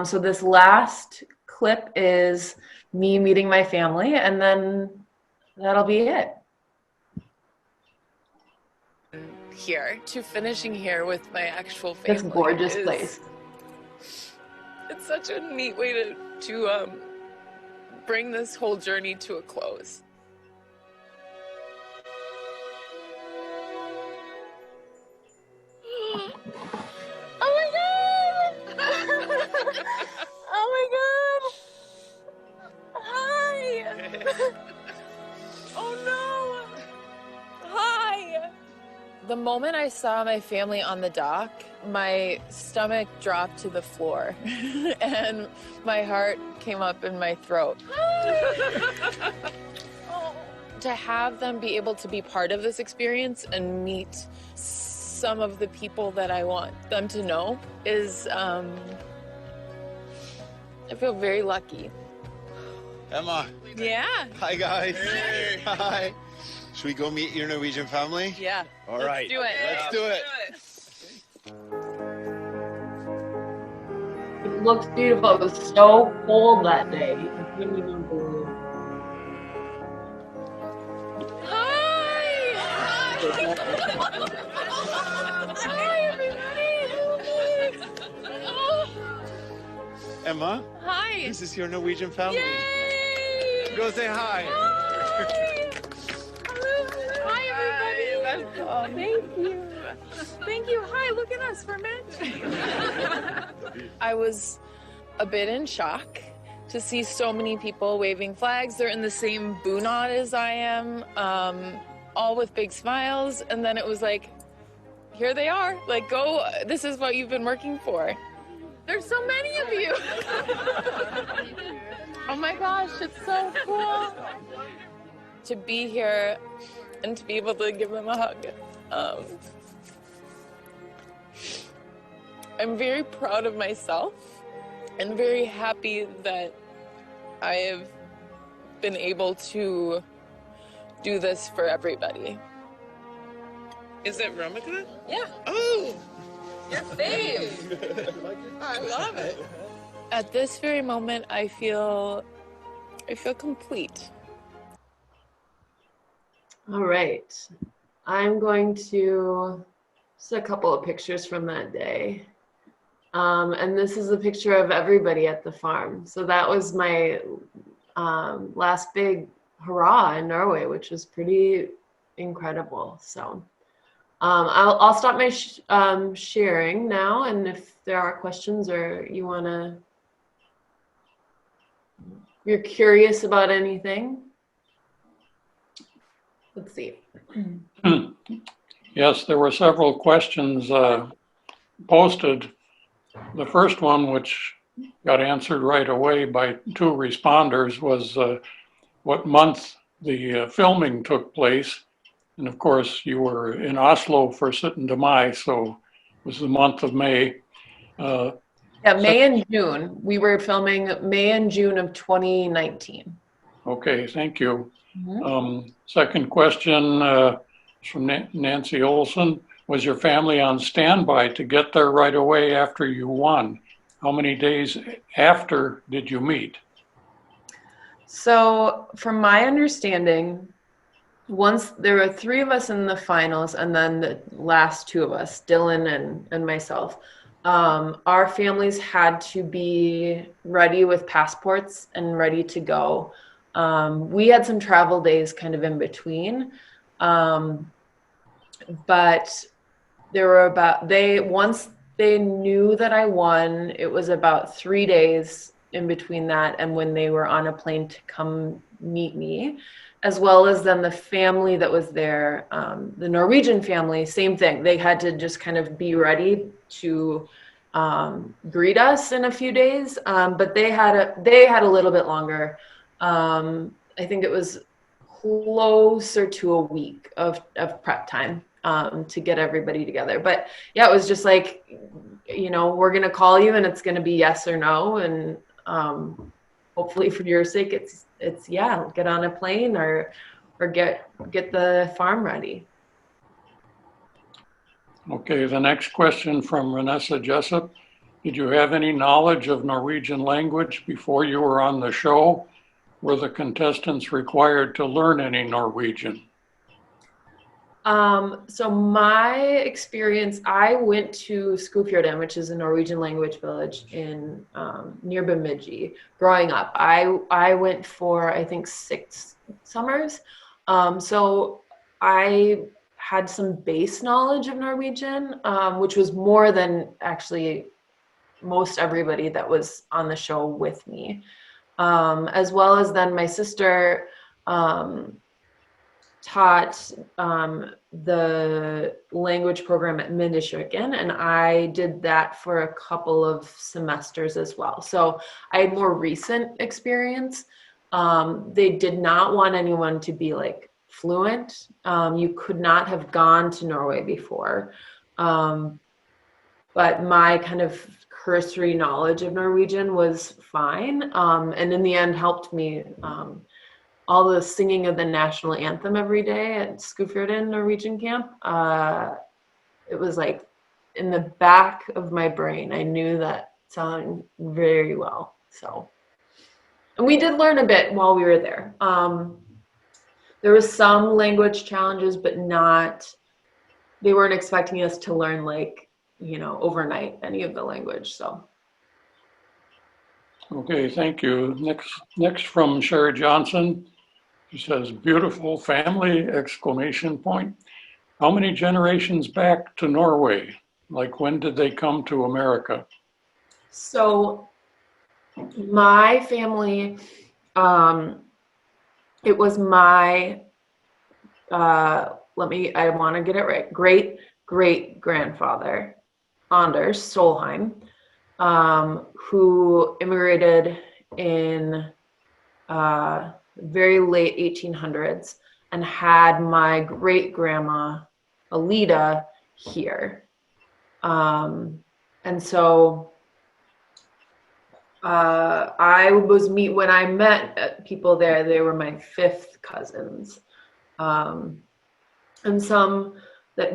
So this last clip is me meeting my family, and then that'll be it. Here to finishing here with my actual family. This gorgeous place. It's such a neat way to bring this whole journey to a close. moment I saw my family on the dock, my stomach dropped to the floor and my heart came up in my throat. To have them be able to be part of this experience and meet some of the people that I want them to know is, I feel very lucky. Emma. Yeah. Hi, guys. Hey. Hi. Should we go meet your Norwegian family? Yeah. All Let's right. do it. Let's do it. It looks beautiful. It was so cold that day. I couldn't even believe it. Hi! Hi, everybody! Oh. Emma. Hi. This is your Norwegian family. Yay! Go say hi. Hi, everybody. Oh, thank you. Thank you. Hi, look at us for a minute. I was a bit in shock to see so many people waving flags. They're in the same bunad as I am, all with big smiles. And then it was like, here they are. Like, go, this is what you've been working for. There's so many of you. Oh my gosh, it's so cool. To be here and to be able to give them a hug. I'm very proud of myself and very happy that I have been able to do this for everybody. Is it Ramadan? Yeah. Oh, Your fave. I love it. At this very moment, I feel complete. All right. I'm going to just a couple of pictures from that day. And this is a picture of everybody at the farm. So that was my last big hurrah in Norway, which was pretty incredible. So I'll stop my sharing now. And if there are questions or you're curious about anything, let's see. Yes, there were several questions posted. The first one, which got answered right away by two responders, was what month the filming took place. And of course, you were in Oslo for 17. Mai, so it was the month of May. Yeah, May and June. We were filming May and June of 2019. Okay, thank you. Second question from Nancy Olson. Was your family on standby to get there right away after you won? How many days after did you meet? So from my understanding, once there were 3 of us in the finals and then the last 2 of us, Dylan and myself, our families had to be ready with passports and ready to go. We had some travel days kind of in between, but there were once they knew that I won, it was about 3 days in between that and when they were on a plane to come meet me, as well as then the family that was there, the Norwegian family, same thing. They had to just kind of be ready to greet us in a few days, but they had a little bit longer. I think it was closer to a week of prep time to get everybody together. But yeah, it was just like, we're going to call you and it's going to be yes or no. And hopefully for your sake, it's yeah, get on a plane or get the farm ready. Okay, the next question from Renessa Jessup. Did you have any knowledge of Norwegian language before you were on the show? Were the contestants required to learn any Norwegian? So my experience, I went to Skufjorden, which is a Norwegian language village in near Bemidji. Growing up, I went for I think 6 summers. So I had some base knowledge of Norwegian, which was more than actually most everybody that was on the show with me, as well as then my sister. taught the language program at Mindekirken, and I did that for a couple of semesters as well. So I had more recent experience. They did not want anyone to be like fluent. You could not have gone to Norway before. But my kind of cursory knowledge of Norwegian was fine, and in the end helped me. All the singing of the national anthem every day at Skufjorden Norwegian camp, it was like in the back of my brain. I knew that song very well. So, and we did learn a bit while we were there. There was some language challenges, but they weren't expecting us to learn like, overnight any of the language. So. Okay, thank you. Next from Sherry Johnson. She says, beautiful family, exclamation point. How many generations back to Norway? Like when did they come to America? So my family, it was my, I want to get it right, great-great-grandfather, Anders Solheim, who immigrated in very late 1800s and had my great-grandma Alida here. And so when I met people there, they were my fifth cousins. And some that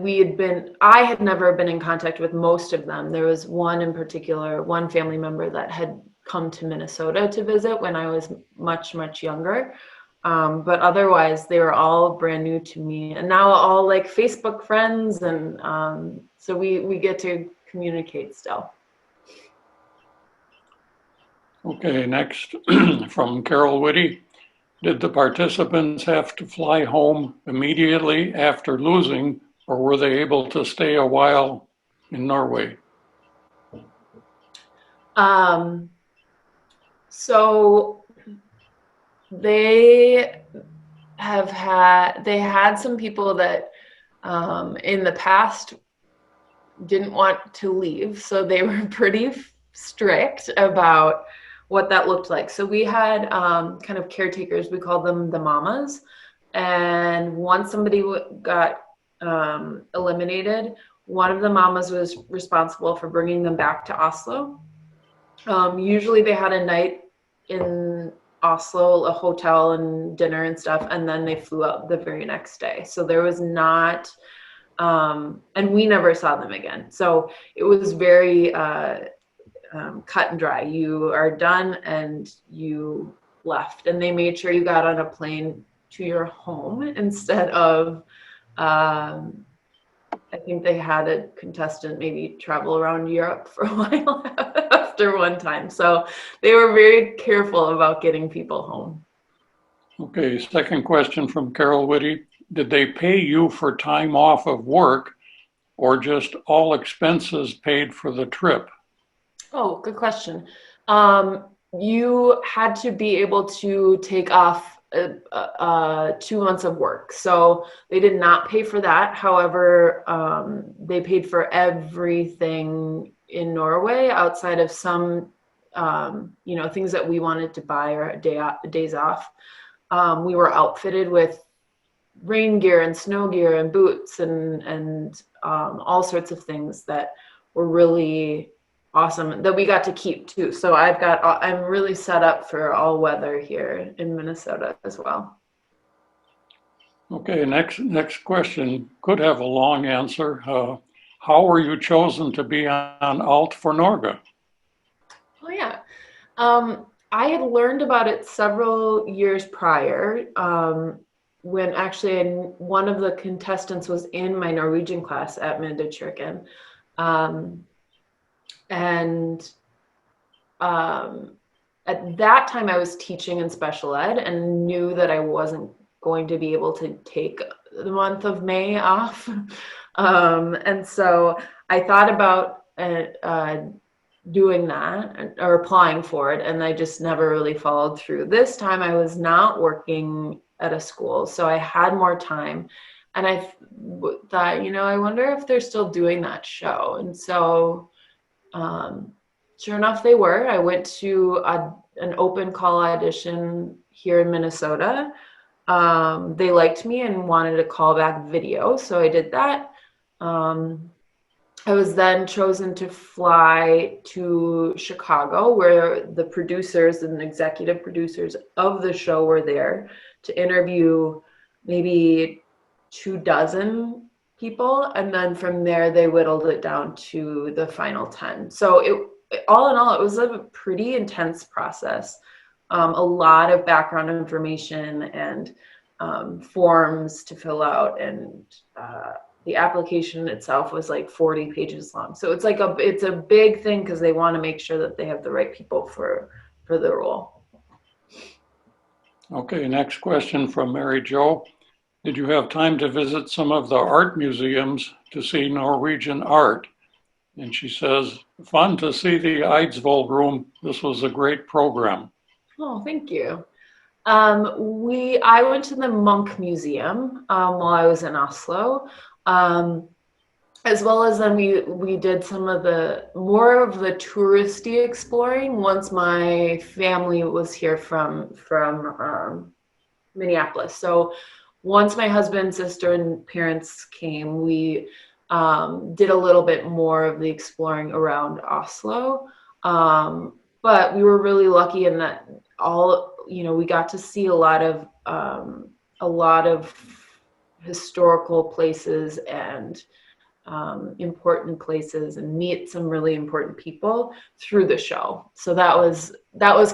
I had never been in contact with most of them. There was one in particular, one family member that had come to Minnesota to visit when I was much, much younger. But otherwise, they were all brand new to me, and now all like Facebook friends, and so we get to communicate still. Okay, next from Carol Whitty. Did the participants have to fly home immediately after losing, or were they able to stay a while in Norway? So they had some people that in the past didn't want to leave, so they were pretty strict about what that looked like. So we had kind of caretakers, we called them the mamas, and once somebody got eliminated, one of the mamas was responsible for bringing them back to Oslo. Usually they had a night in Oslo, a hotel and dinner and stuff, and then they flew out the very next day. So there was not, and we never saw them again. So it was very cut and dry. You are done and you left. And they made sure you got on a plane to your home instead of, I think they had a contestant maybe travel around Europe for a while after one time. So they were very careful about getting people home. Okay, second question from Carol Whitty. Did they pay you for time off of work or just all expenses paid for the trip? Oh, good question. You had to be able to take off 2 months of work. So they did not pay for that. However, they paid for everything in Norway outside of some, things that we wanted to buy or days off. We were outfitted with rain gear and snow gear and boots and all sorts of things that were really awesome that we got to keep too. So I'm really set up for all weather here in Minnesota as well. Okay, next question could have a long answer. How were you chosen to be on Alt for Norge? Oh yeah. I had learned about it several years prior, when actually one of the contestants was in my Norwegian class at Mindekirken. And at that time I was teaching in special ed and knew that I wasn't going to be able to take the month of May off. And so I thought about doing that or applying for it, and I just never really followed through. This time I was not working at a school. So I had more time, and I thought, I wonder if they're still doing that show. And so sure enough, they were. I went to an open call audition here in Minnesota. They liked me and wanted a callback video, so I did that. I was then chosen to fly to Chicago, where the producers and executive producers of the show were there to interview maybe 24 people. And then from there, they whittled it down to the final 10. So all in all, it was a pretty intense process. A lot of background information and forms to fill out, and the application itself was like 40 pages long. So it's a big thing because they want to make sure that they have the right people for the role. Okay, next question from Mary Jo. Did you have time to visit some of the art museums to see Norwegian art? And she says, fun to see the Eidsvoll room. This was a great program. Oh, thank you. I went to the Munch Museum while I was in Oslo. As well as then we did some of more of the touristy exploring once my family was here from Minneapolis. So once my husband, sister, and parents came, we did a little bit more of the exploring around Oslo. But we were really lucky in that we got to see a lot of historical places and important places and meet some really important people through the show. So that was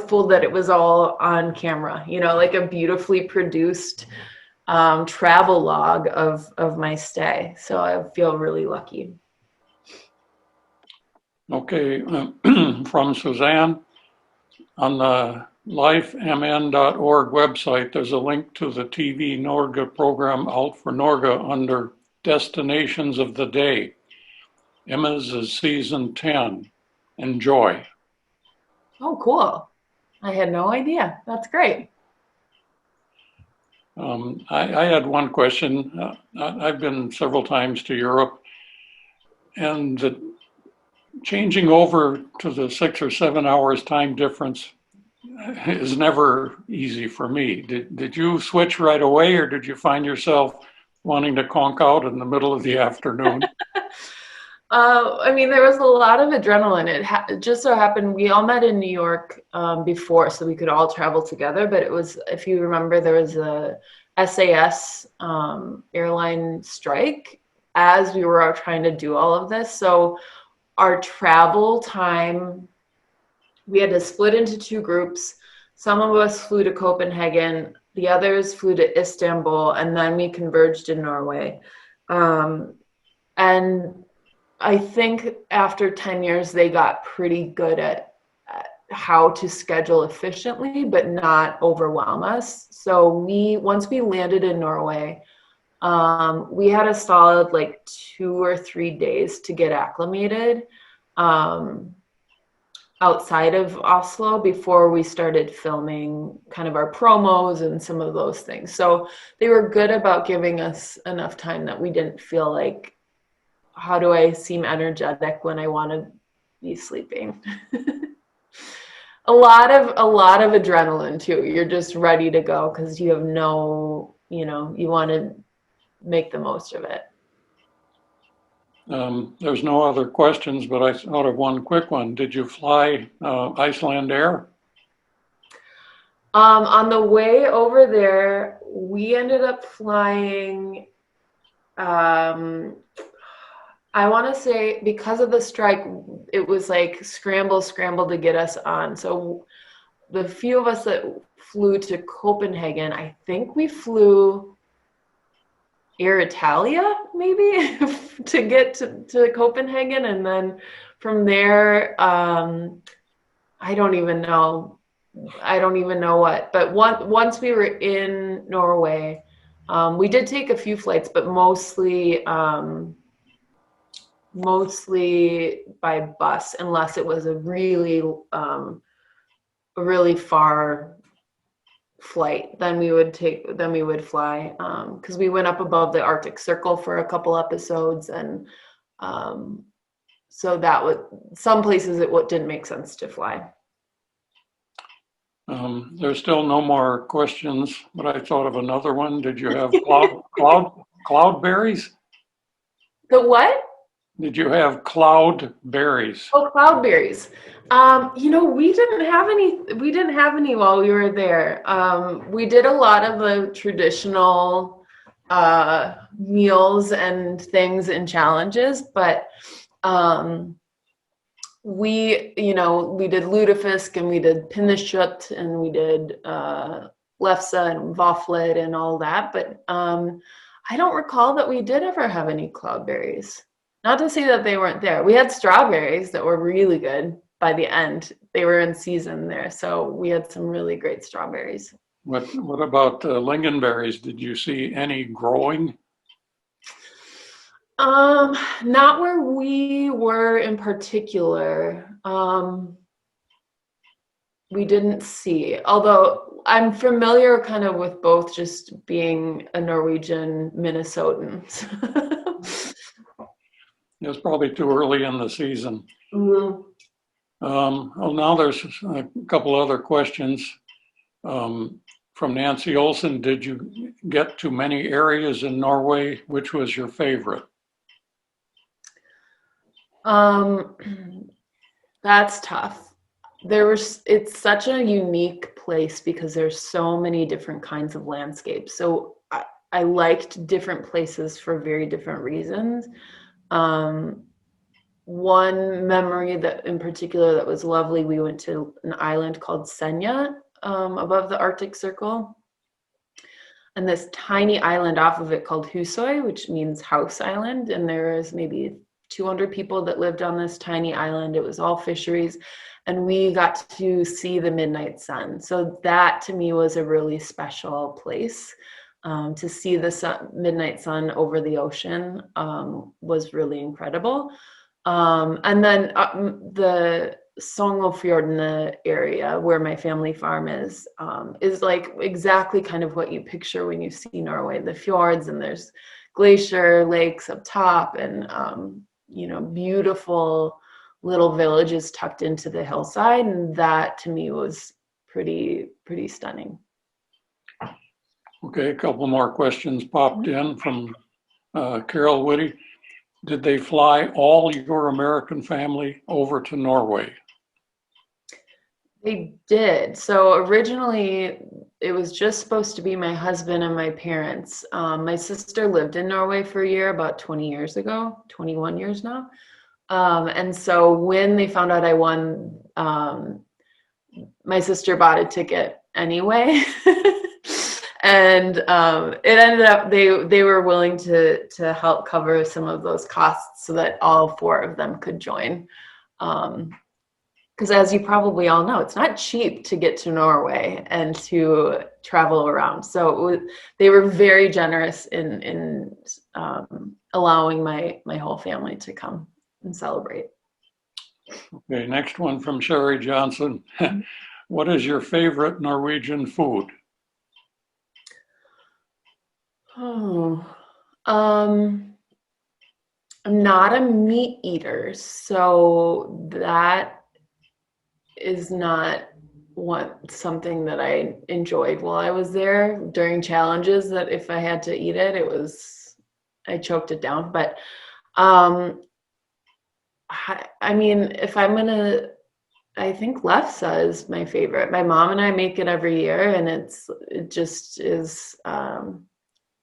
cool that it was all on camera, like a beautifully produced travel log of my stay. So I feel really lucky. Okay, from Suzanne, on the lifemn.org website, there's a link to the TV Norge program Out for Norge under Destinations of the Day. Emma's is season 10. Enjoy. Oh, cool. I had no idea. That's great. I had one question. I've been several times to Europe, and changing over to the 6 or 7 hours time difference is never easy for me. Did you switch right away, or did you find yourself wanting to conk out in the middle of the afternoon? There was a lot of adrenaline. It just so happened we all met in New York before, so we could all travel together. But it was, if you remember, there was a SAS airline strike as we were trying to do all of this. So our travel time, we had to split into 2 groups. Some of us flew to Copenhagen, the others flew to Istanbul, and then we converged in Norway. And I think after 10 years, they got pretty good at how to schedule efficiently, but not overwhelm us. So once we landed in Norway, we had a solid 2 or 3 days to get acclimated outside of Oslo before we started filming kind of our promos and some of those things. So they were good about giving us enough time that we didn't feel like, how do I seem energetic when I want to be sleeping? a lot of adrenaline too. You're just ready to go because you have you want to make the most of it. There's no other questions, but I thought of one quick one. Did you fly Iceland Air? On the way over there, we ended up flying, I want to say, because of the strike, it was like scramble to get us on. So the few of us that flew to Copenhagen, I think we flew Air Italia, maybe, to get to Copenhagen. And then from there, I don't even know what. But once we were in Norway, we did take a few flights, but mostly by bus, unless it was a really far flight, then we would fly, because we went up above the Arctic Circle for a couple episodes, and so that would, some places it didn't make sense to fly. There's still no more questions, but I thought of another one. Did you have cloudberries? The what? Did you have cloudberries? Oh, cloudberries. We didn't have any while we were there. We did a lot of the traditional meals and things and challenges, but we did lutefisk, and we did pinnekjøtt, and we did lefse and vaffeler and all that, but I don't recall that we did ever have any cloudberries. Not to say that they weren't there. We had strawberries that were really good by the end. They were in season there, so we had some really great strawberries. What about lingonberries? Did you see any growing? Not where we were in particular. We didn't see, although I'm familiar kind of with both, just being a Norwegian Minnesotan. It's probably too early in the season. Mm-hmm. Well, now there's a couple other questions. From Nancy Olson, did you get to many areas in Norway? Which was your favorite? That's tough. It's such a unique place because there's so many different kinds of landscapes. So I liked different places for very different reasons. One memory that in particular that was lovely, we went to an island called Senja, above the Arctic Circle. And this tiny island off of it called Husøy, which means house island. And there was maybe 200 people that lived on this tiny island. It was all fisheries. And we got to see the midnight sun. So that to me was a really special place. To see the midnight sun over the ocean was really incredible. And then the Sognefjordene area where my family farm is like exactly kind of what you picture when you see Norway, the fjords, and there's glacier lakes up top, and beautiful little villages tucked into the hillside, and that to me was pretty stunning. Okay, a couple more questions popped in from Carol Whitty. Did they fly all your American family over to Norway? They did. So originally it was just supposed to be my husband and my parents. My sister lived in Norway for a year about 20 years ago, 21 years now. And so when they found out I won, my sister bought a ticket anyway. And it ended up they were willing to help cover some of those costs so that all four of them could join. Because as you probably all know, it's not cheap to get to Norway and to travel around. So they were very generous in allowing my whole family to come and celebrate. Okay, next one from Sherry Johnson. What is your favorite Norwegian food? Oh, I'm not a meat eater, so that is not something that I enjoyed while I was there during challenges, that if I had to eat it, I choked it down. But I mean, if I'm gonna, I think lefse is my favorite. My mom and I make it every year, and it just is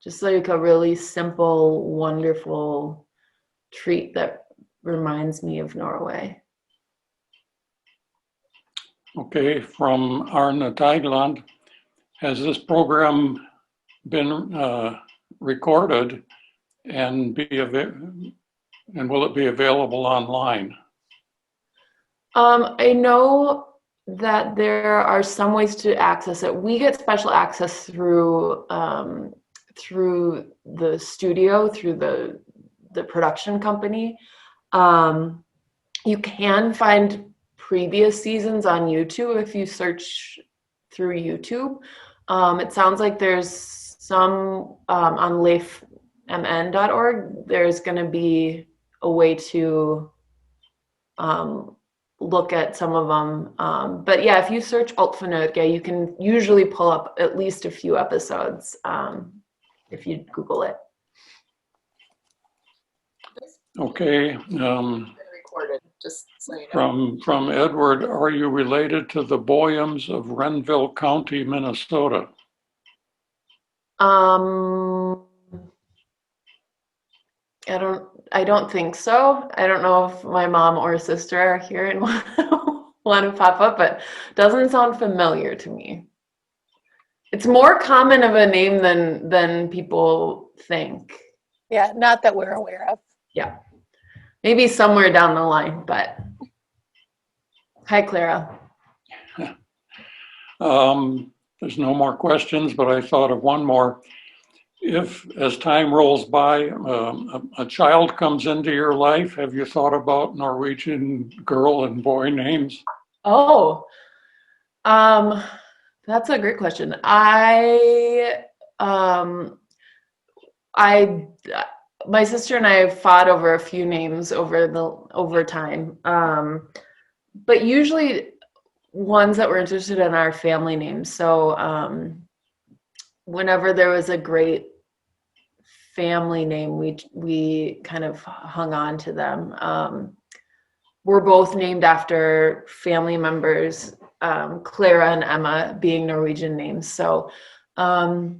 just like a really simple, wonderful treat that reminds me of Norway. Okay, from Arne Teigland, has this program been recorded and will it be available online? I know that there are some ways to access it. We get special access through the studio, through the production company. You can find previous seasons on YouTube if you search through YouTube. It sounds like there's some on lifemn.org. There's going to be a way to look at some of them. But yeah, if you search Alt for Norge, you can usually pull up at least a few episodes if you Google it. Okay. Recorded, just so you know. From Edward, are you related to the Boyums of Renville County, Minnesota? I don't think so. I don't know if my mom or sister are here and want to pop up, but doesn't sound familiar to me. It's more common of a name than people think. Yeah, not that we're aware of. Yeah. Maybe somewhere down the line, but hi, Clara. There's no more questions, but I thought of one more. If, as time rolls by, a child comes into your life, have you thought about Norwegian girl and boy names? Oh, that's a great question. My sister and I have fought over a few names over time, but usually ones that were interested in our family names. So whenever there was a great family name, we kind of hung on to them. We're both named after family members, Clara and Emma being Norwegian names. So I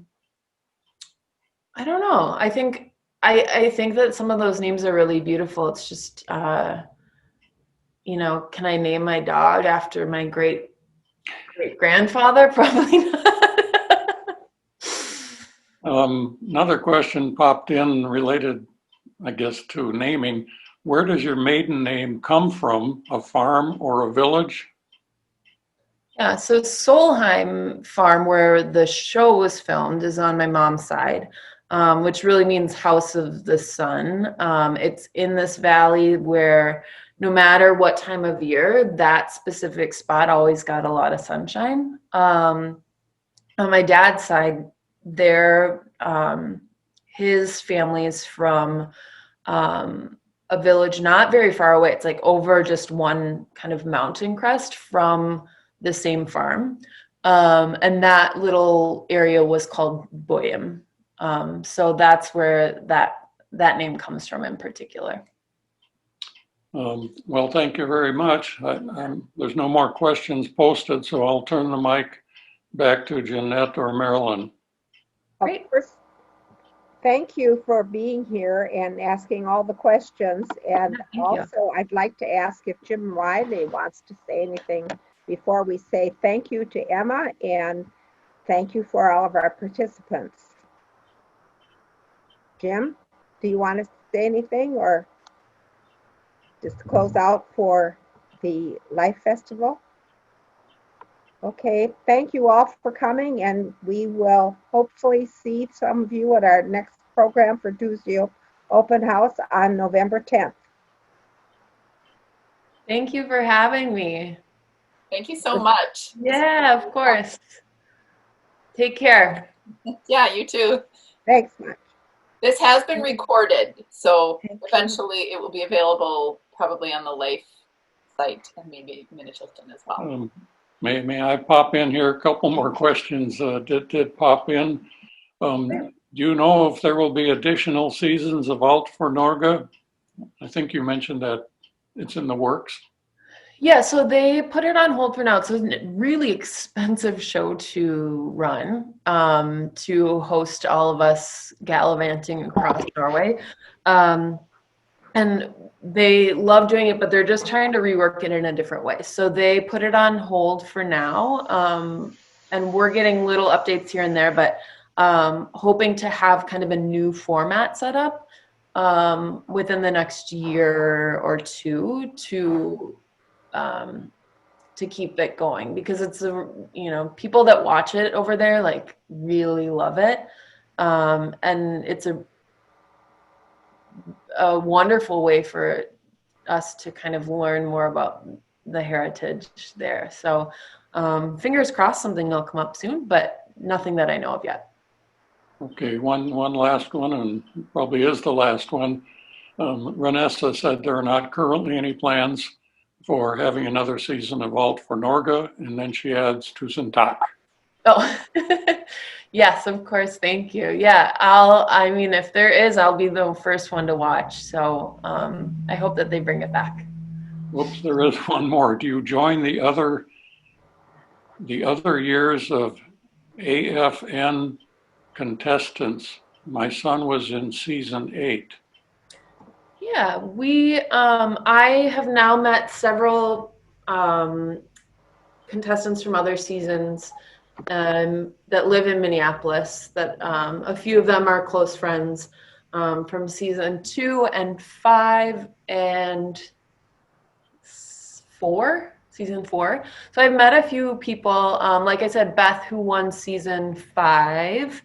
don't know. I think that some of those names are really beautiful. It's just can I name my dog after my great grandfather? Probably not. Another question popped in related, I guess, to naming. Where does your maiden name come from? A farm or a village? Yeah, so Solheim Farm, where the show was filmed, is on my mom's side, which really means house of the sun. It's in this valley where no matter what time of year, that specific spot always got a lot of sunshine. On my dad's side, his family is from a village not very far away. It's like over just one kind of mountain crest from the same farm. And that little area was called Boyum. So that's where that name comes from in particular. Well, thank you very much. There's no more questions posted, so I'll turn the mic back to Jeanette or Marilyn. Great. First, thank you for being here and asking all the questions. And also, I'd like to ask if Jim Wiley wants to say anything before we say thank you to Emma and thank you for all of our participants. Jim, do you want to say anything or just close out for the Life Festival? Okay, thank you all for coming, and we will hopefully see some of you at our next program for Tuesday Open House on November 10th. Thank you for having me. Thank you so much. Yeah, of course. Take care. Yeah, you too. Thanks much. This has been recorded, so eventually it will be available probably on the Life site and maybe Minnesota as well. May I pop in here? A couple more questions did pop in. Do you know if there will be additional seasons of Alt for Norge? I think you mentioned that it's in the works. Yeah, so they put it on hold for now. It's a really expensive show to run, to host all of us gallivanting across Norway. And they love doing it, but they're just trying to rework it in a different way. So they put it on hold for now. And we're getting little updates here and there, but hoping to have kind of a new format set up within the next year or two to keep it going, because it's people that watch it over there like really love it, and it's a wonderful way for us to kind of learn more about the heritage there. So fingers crossed something will come up soon, but nothing that I know of yet. Okay, one last one, and probably is the last one. Renessa said there are not currently any plans for having another season of Alt for Norge, and then she adds Tusen tak. Oh, yes, of course. Thank you. Yeah, I mean, if there is, I'll be the first one to watch. So I hope that they bring it back. Whoops, there is one more. Do you join the other years of AFN contestants? My son was in season 8. Yeah, I have now met several contestants from other seasons that live in Minneapolis, that a few of them are close friends from season 2 and 5 and 4, season 4. So I've met a few people. Like I said, Beth, who won season 5,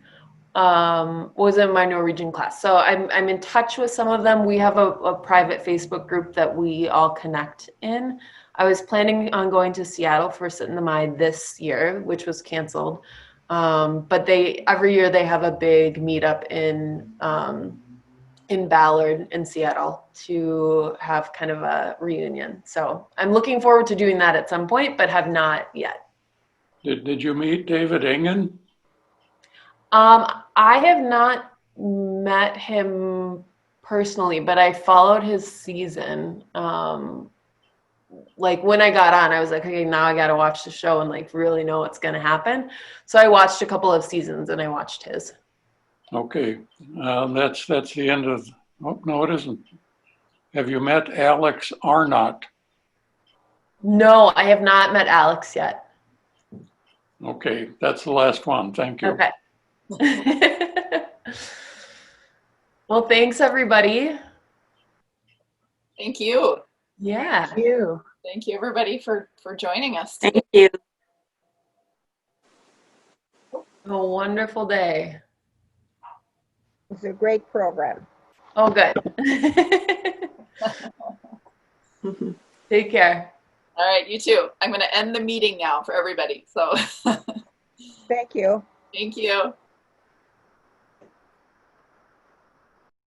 was in my Norwegian class. So I'm in touch with some of them. We have a private Facebook group that we all connect in. I was planning on going to Seattle for Sit Mai this year, which was canceled. But every year they have a big meetup in Ballard in Seattle to have kind of a reunion. So I'm looking forward to doing that at some point, but have not yet. Did you meet David Engen? I have not met him personally, but I followed his season. Like when I got on, I was like, okay, now I got to watch the show and like really know what's going to happen. So I watched a couple of seasons and I watched his. Okay, that's the end of. Oh no, it isn't. Have you met Alex Arnott? No, I have not met Alex yet. Okay, that's the last one. Thank you. Okay. Well, thanks everybody. Thank you. Yeah. Thank you. Thank you everybody for joining us today. Thank you. A wonderful day. It was a great program. Oh, good. Take care. All right, you too. I'm going to end the meeting now for everybody. So thank you. Thank you.